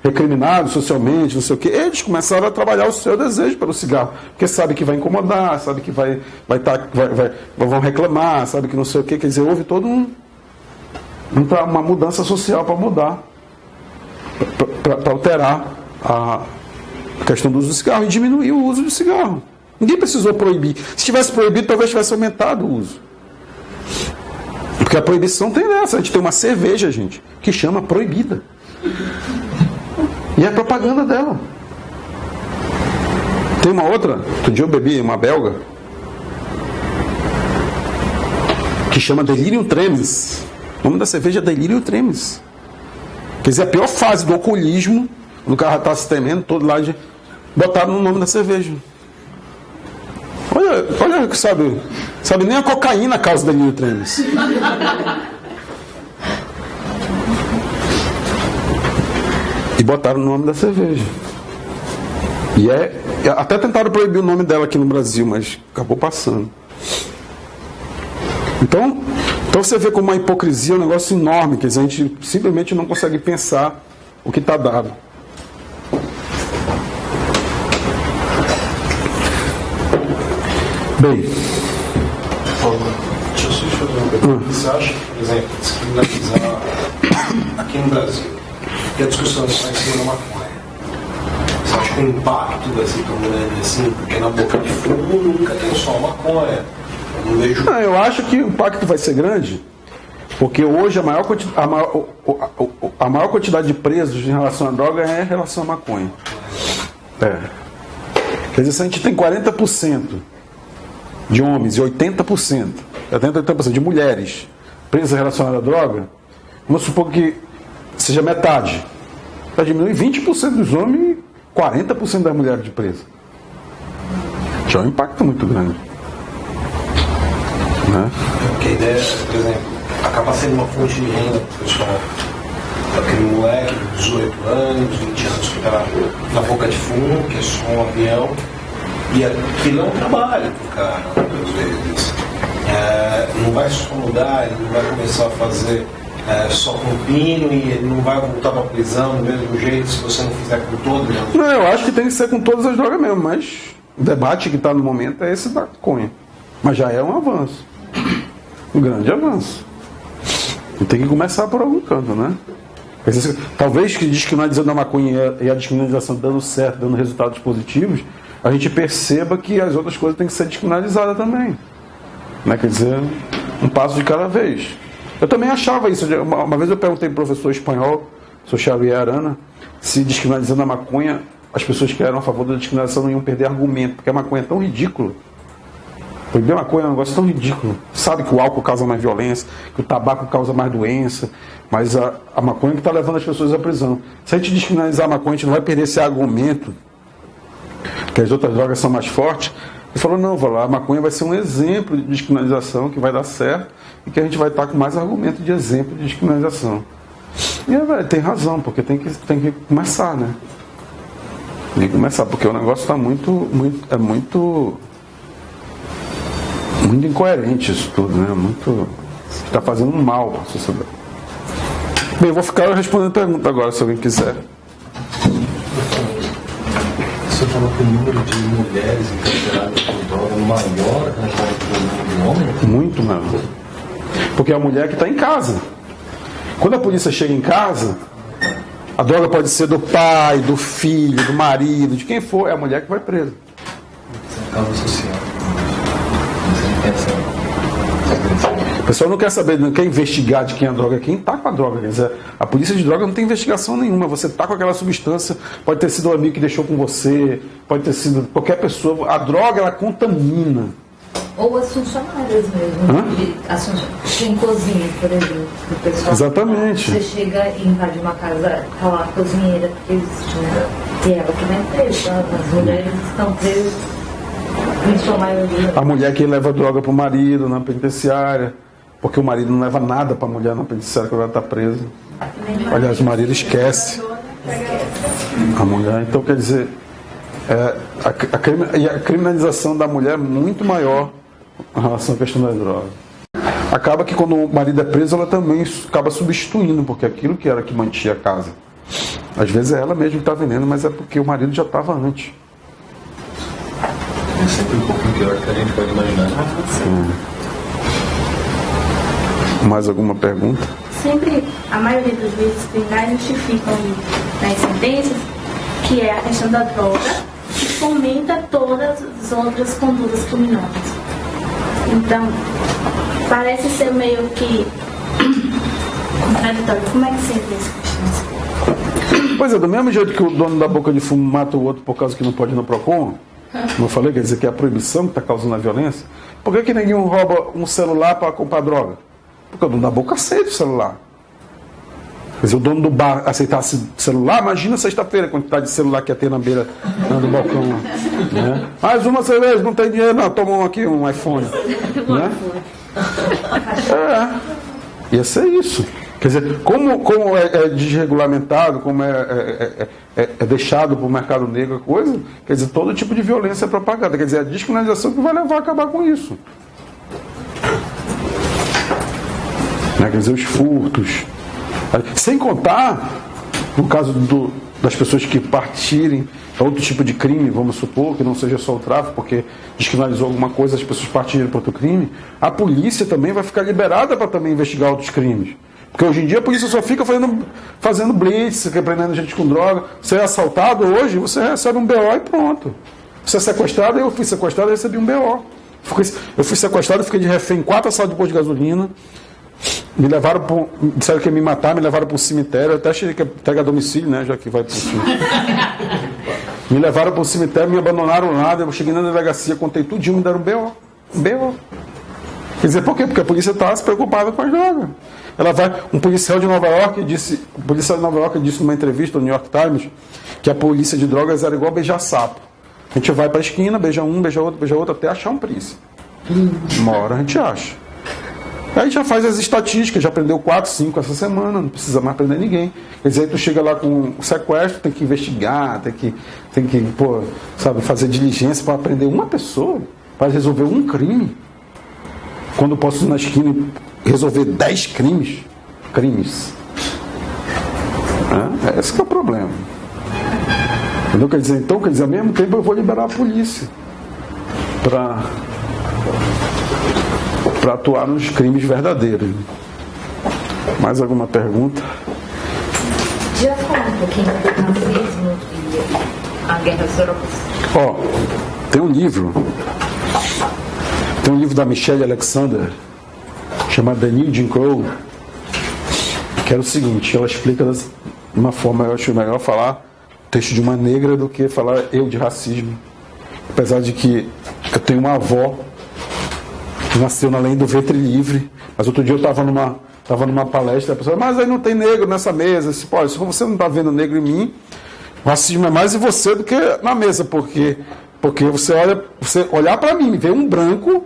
[SPEAKER 1] recriminados socialmente, não sei o que, eles começaram a trabalhar o seu desejo pelo cigarro, porque sabe que vai incomodar, sabe que vão reclamar, sabe que não sei o que, quer dizer, houve toda uma mudança social para mudar, para alterar a questão do uso do cigarro e diminuir o uso do cigarro. Ninguém precisou proibir. Se tivesse proibido, talvez tivesse aumentado o uso. Porque a proibição tem nessa. A gente tem uma cerveja, gente, que chama proibida. E é a propaganda dela. Tem uma outra, outro dia eu bebi uma belga. que chama Delirium Tremens. O nome da cerveja é Delirium Tremens. Quer dizer, a pior fase do alcoolismo, o cara está se temendo todo lá, botaram no nome da cerveja. Olha, sabe, nem a cocaína causa Delirium Tremens. E botaram o nome da cerveja. E até tentaram proibir o nome dela aqui no Brasil, mas acabou passando. Então você vê como uma hipocrisia é um negócio enorme, quer dizer, a gente simplesmente não consegue pensar o que está dado. Bem.
[SPEAKER 5] Deixa eu só te fazer uma pergunta. Você acha que, por exemplo, descriminalizar aqui no Brasil, que a discussão está em cima da maconha, você acha que o impacto vai ser tão grande assim? Porque na boca de fogo nunca tem só maconha. Eu não vejo.
[SPEAKER 1] Não, eu acho que o impacto vai ser grande, porque hoje a maior quantidade de presos em relação à droga é em relação à maconha. Quer dizer, se a gente tem 40% de homens e 80% de mulheres presas relacionadas à droga, vamos supor que seja metade. Vai diminuir 20% dos homens e 40% das mulheres de presas. Já é um impacto muito grande. Né?
[SPEAKER 5] Porque a ideia, por exemplo, acaba sendo uma fonte de renda para o pessoal. Aquele moleque de 18 anos, 20 anos que está na boca de fumo, que é só um avião. E aquilo é um trabalho pro cara, às vezes. Não vai só mudar, ele não vai começar a fazer só com pino e ele não vai voltar para a prisão do mesmo jeito se você não fizer com todas.
[SPEAKER 1] Não, eu acho que tem que ser com todas as drogas mesmo, mas o debate que está no momento é esse da maconha. Mas já é um avanço. Um grande avanço. E tem que começar por algum canto, né? Talvez que descriminalizando a maconha e a descriminalização dando certo, dando resultados positivos, a gente perceba que as outras coisas têm que ser descriminalizadas também. Né? Quer dizer, um passo de cada vez. Eu também achava isso. Uma vez eu perguntei para o professor espanhol, Sr. Xavier Arana, se descriminalizando a maconha, as pessoas que eram a favor da descriminalização não iam perder argumento, porque a maconha é tão ridícula. Proibir a maconha é um negócio tão ridículo. Sabe que o álcool causa mais violência, que o tabaco causa mais doença, mas a maconha que está levando as pessoas à prisão. Se a gente descriminalizar a maconha, a gente não vai perder esse argumento que as outras drogas são mais fortes. Ele falou, não, a maconha vai ser um exemplo de descriminalização que vai dar certo e que a gente vai estar com mais argumento de exemplo de descriminalização. E tem razão, porque tem que começar, né? Tem que começar, porque o negócio está muito incoerente isso tudo, né? Está fazendo um mal para a sociedade. Bem, eu vou ficar respondendo pergunta agora, se alguém quiser.
[SPEAKER 2] Você falou que o número de mulheres encarceradas por droga é maior que o número de homens?
[SPEAKER 1] Muito maior. Porque é a mulher que está em casa. Quando a polícia chega em casa, a droga pode ser do pai, do filho, do marido, de quem for, é a mulher que vai presa.
[SPEAKER 2] Isso é causa social.
[SPEAKER 1] O pessoal não quer saber, não quer investigar de quem é a droga, quem está com a droga. Quer dizer, a polícia de droga não tem investigação nenhuma. Você está com aquela substância, pode ter sido um amigo que deixou com você, pode ter sido qualquer pessoa. A droga, ela contamina.
[SPEAKER 3] Ou as funcionárias mesmo. Quem cozinha, por exemplo. O pessoal,
[SPEAKER 1] exatamente.
[SPEAKER 3] Você chega e invade uma casa, está lá a cozinheira, porque existe, né? E ela que vai presa. As mulheres estão presas.
[SPEAKER 1] A mulher que leva droga para o marido na penitenciária, porque o marido não leva nada para a mulher na penitenciária quando ela está presa. Aliás, o marido esquece a mulher. Então, quer dizer, a criminalização da mulher é muito maior em relação à questão das drogas. Acaba que quando o marido é preso, ela também acaba substituindo, porque aquilo que era que mantinha a casa. Às vezes é ela mesma que está vendendo, mas é porque o marido já estava antes.
[SPEAKER 2] É sempre um pouquinho pior do que a gente pode imaginar.
[SPEAKER 1] Mais alguma pergunta?
[SPEAKER 6] Sempre, a maioria das vezes, os tribunais justificam nas sentenças que é a questão da droga que fomenta todas as outras condutas criminosas. Então, parece ser meio que contraditório. Como é que você vê essa questão?
[SPEAKER 1] Pois é, do mesmo jeito que o dono da boca de fumo mata o outro por causa que não pode ir no PROCON, Como eu falei, quer dizer que é a proibição que está causando a violência. Por que nenhum rouba um celular para comprar droga? Porque o dono da boca aceita o celular. Quer dizer, o dono do bar aceitasse celular, imagina sexta-feira a quantidade de celular que ia ter na beira do balcão. Né? Mais uma cerveja, não tem dinheiro, não, toma aqui um iPhone. Né? Ia ser isso. Quer dizer, como é desregulamentado, como é deixado para o mercado negro a coisa, quer dizer, todo tipo de violência é propagada. Quer dizer, a descriminalização que vai levar a acabar com isso. Né? Quer dizer, os furtos. Sem contar, no caso das pessoas que partirem para outro tipo de crime, vamos supor, que não seja só o tráfico, porque descriminalizou alguma coisa, as pessoas partirem para outro crime, a polícia também vai ficar liberada para também investigar outros crimes. Porque hoje em dia a polícia só fica fazendo blitz, prendendo gente com droga. Você é assaltado hoje, você recebe um BO e pronto. Você é sequestrado, eu fui sequestrado e recebi um BO. Eu fui sequestrado, fiquei de refém em 4 assaltos de posto de gasolina. Me levaram disseram que ia me matar, me levaram para um cemitério, eu até achei que ia entregar domicílio, né? Já que vai para o cemitério. Me levaram para um cemitério, me abandonaram lá, eu cheguei na delegacia, contei tudinho, me deram um BO. Quer dizer, por quê? Porque a polícia está se preocupada com as drogas. Um policial de Nova York disse numa entrevista no New York Times que a polícia de drogas era igual beijar sapo. A gente vai para a esquina, beija um, beija outro, até achar um príncipe. Uma hora a gente acha. Aí já faz as estatísticas, já prendeu 4, 5 essa semana, não precisa mais prender ninguém. Quer dizer, aí tu chega lá com o sequestro, tem que investigar, tem que fazer diligência para prender uma pessoa, para resolver um crime. Quando eu posso ir na esquina e resolver 10 crimes. Esse que é o problema. Entendeu? Quer dizer, ao mesmo tempo eu vou liberar a polícia para atuar nos crimes verdadeiros. Mais alguma pergunta?
[SPEAKER 3] Já falar um pouquinho do racismo e a guerra às drogas?
[SPEAKER 1] Tem um livro da Michelle Alexander chamado The New Jim Crow, que era o seguinte, ela explica de uma forma, eu acho melhor falar texto de uma negra do que falar eu de racismo, apesar de que eu tenho uma avó que nasceu na lei do ventre livre, mas outro dia eu estava numa palestra, a pessoa, mas aí não tem negro nessa mesa. Se você não está vendo negro em mim, o racismo é mais em você do que na mesa, porque você olhar para mim e ver um branco,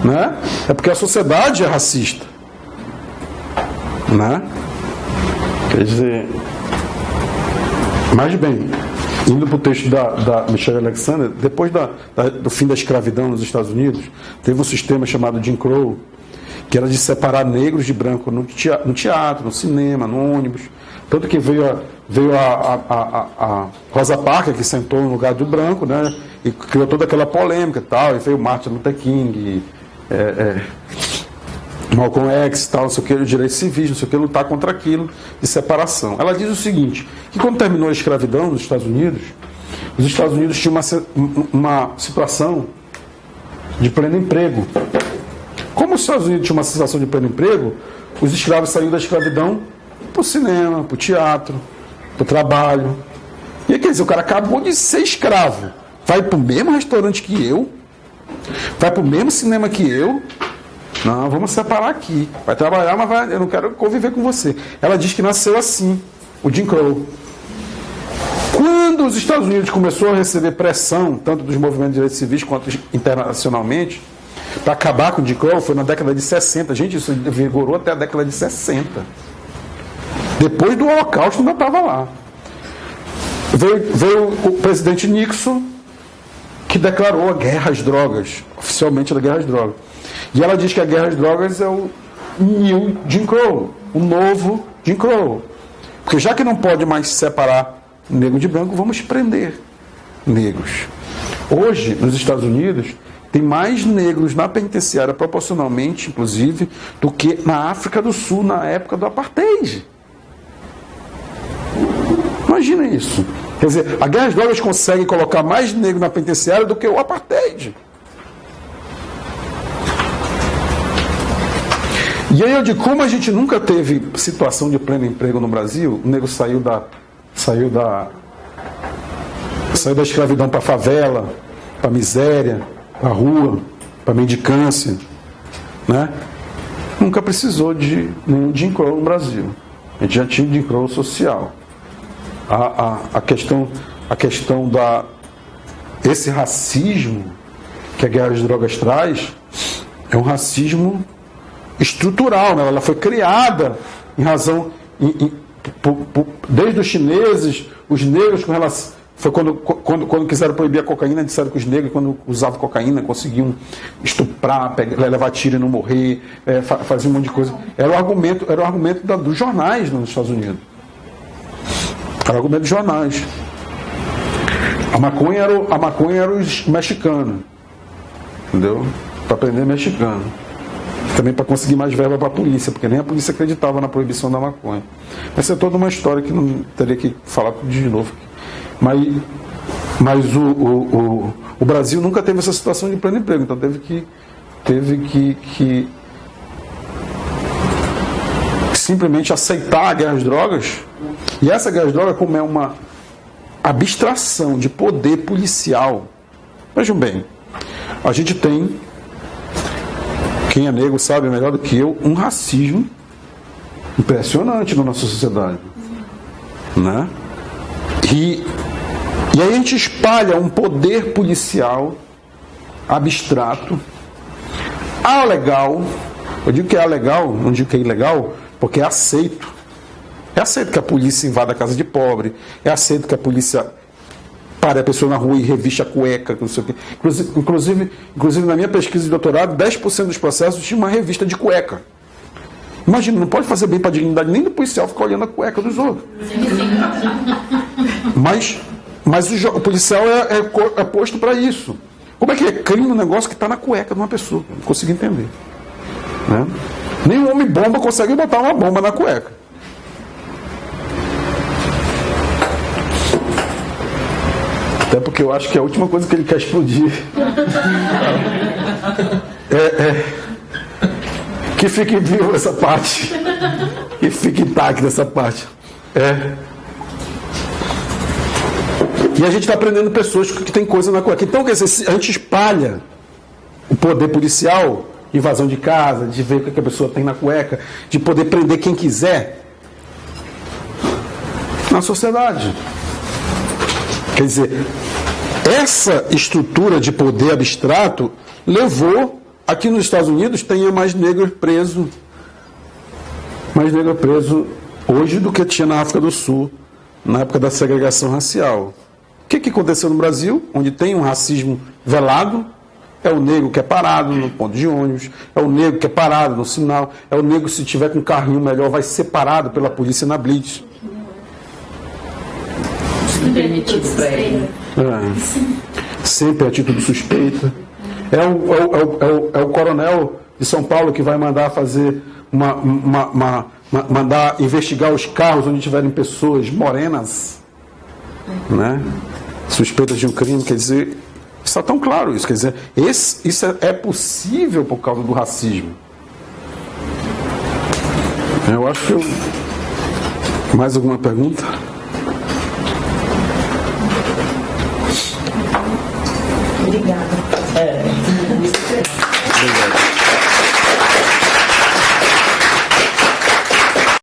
[SPEAKER 1] né? É porque a sociedade é racista, né? Quer dizer, mas bem, indo para o texto da Michelle Alexander, depois do fim da escravidão nos Estados Unidos, teve um sistema chamado Jim Crow, que era de separar negros de brancos no teatro, no cinema, no ônibus. Tanto que veio a Rosa Parks, que sentou no lugar do branco, né, e criou toda aquela polêmica e tal, e veio Martin Luther King, Malcolm X, tal, não sei o que, direitos civis, não sei o que, lutar contra aquilo de separação. Ela diz o seguinte, que quando terminou a escravidão nos Estados Unidos, os Estados Unidos tinham uma situação de pleno emprego. Como os Estados Unidos tinham uma situação de pleno emprego, os escravos saíram da escravidão para o cinema, para o teatro, para o trabalho. E aí, quer dizer, o cara acabou de ser escravo, vai para o mesmo restaurante que eu, vai para o mesmo cinema que eu. Não, vamos separar aqui. Vai trabalhar, mas eu não quero conviver com você. Ela diz que nasceu assim, o Jim Crow. Quando os Estados Unidos começou a receber pressão, tanto dos movimentos de direitos civis quanto internacionalmente, para acabar com o Jim Crow, foi na década de 60. Gente, isso vigorou até a década de 60. Depois do Holocausto ainda estava lá. Veio o presidente Nixon, que declarou a guerra às drogas, oficialmente a guerra às drogas. E ela diz que a guerra às drogas é o New Jim Crow, o novo Jim Crow. Porque já que não pode mais separar negro de branco, vamos prender negros. Hoje, nos Estados Unidos, tem mais negros na penitenciária, proporcionalmente, inclusive, do que na África do Sul, na época do apartheid. Imagina isso. Quer dizer, a guerra às drogas consegue colocar mais negro na penitenciária do que o apartheid. E aí eu digo, como a gente nunca teve situação de pleno emprego no Brasil, o negro saiu da Saiu da escravidão para a favela, para a miséria, para a rua, para a mendicância, né? Nunca precisou de nenhum Jim Crow no Brasil. A gente já tinha Jim Crow social. A questão da esse racismo que a guerra às drogas traz é um racismo estrutural, né? Ela foi criada em razão desde os chineses, os negros com relação. Foi quando quiseram proibir a cocaína, disseram que os negros, quando usavam cocaína, conseguiam estuprar, levar tiro e não morrer, fazer um monte de coisa. Era o argumento dos jornais nos Estados Unidos. Era o argumento dos jornais. A maconha era os mexicanos. Entendeu? Para prender mexicano. Também para conseguir mais verba para a polícia, porque nem a polícia acreditava na proibição da maconha. Essa é toda uma história que não teria que falar tudo de novo. Mas o Brasil nunca teve essa situação de pleno emprego, então teve que simplesmente aceitar a guerra às drogas. E essa guerra às drogas, como é uma abstração de poder policial. Vejam bem, a gente tem, quem é negro sabe melhor do que eu, um racismo impressionante na nossa sociedade, né? E aí a gente espalha um poder policial abstrato, alegal. Eu digo que é alegal, não digo que é ilegal, porque é aceito. É aceito que a polícia invada a casa de pobre, é aceito que a polícia pare a pessoa na rua e reviste a cueca, não sei o quê. Inclusive na minha pesquisa de doutorado, 10% dos processos tinha uma revista de cueca. Imagina, não pode fazer bem para a dignidade nem do policial ficar olhando a cueca dos outros. Mas o policial é posto para isso. Como é que é crime um negócio que está na cueca de uma pessoa? Não consigo entender. Né? Nem um homem-bomba consegue botar uma bomba na cueca. Até porque eu acho que é a última coisa que ele quer explodir. Que fique vivo essa parte. Que fique intacta essa parte. E a gente está prendendo pessoas que tem coisa na cueca. Então, quer dizer, a gente espalha o poder policial, invasão de casa, de ver o que a pessoa tem na cueca, de poder prender quem quiser na sociedade. Quer dizer, essa estrutura de poder abstrato levou a que nos Estados Unidos tenha mais negro preso hoje do que tinha na África do Sul, na época da segregação racial. O que aconteceu no Brasil, onde tem um racismo velado? É o negro que é parado no ponto de ônibus, é o negro que é parado no sinal, é o negro, se tiver com um carrinho melhor, vai ser parado pela polícia na blitz. Sempre atitude suspeita. É o coronel de São Paulo que vai mandar fazer mandar investigar os carros onde tiverem pessoas morenas, né? Suspeitas de um crime. Quer dizer, está tão claro isso. Quer dizer, isso é possível por causa do racismo. Eu acho que mais alguma pergunta?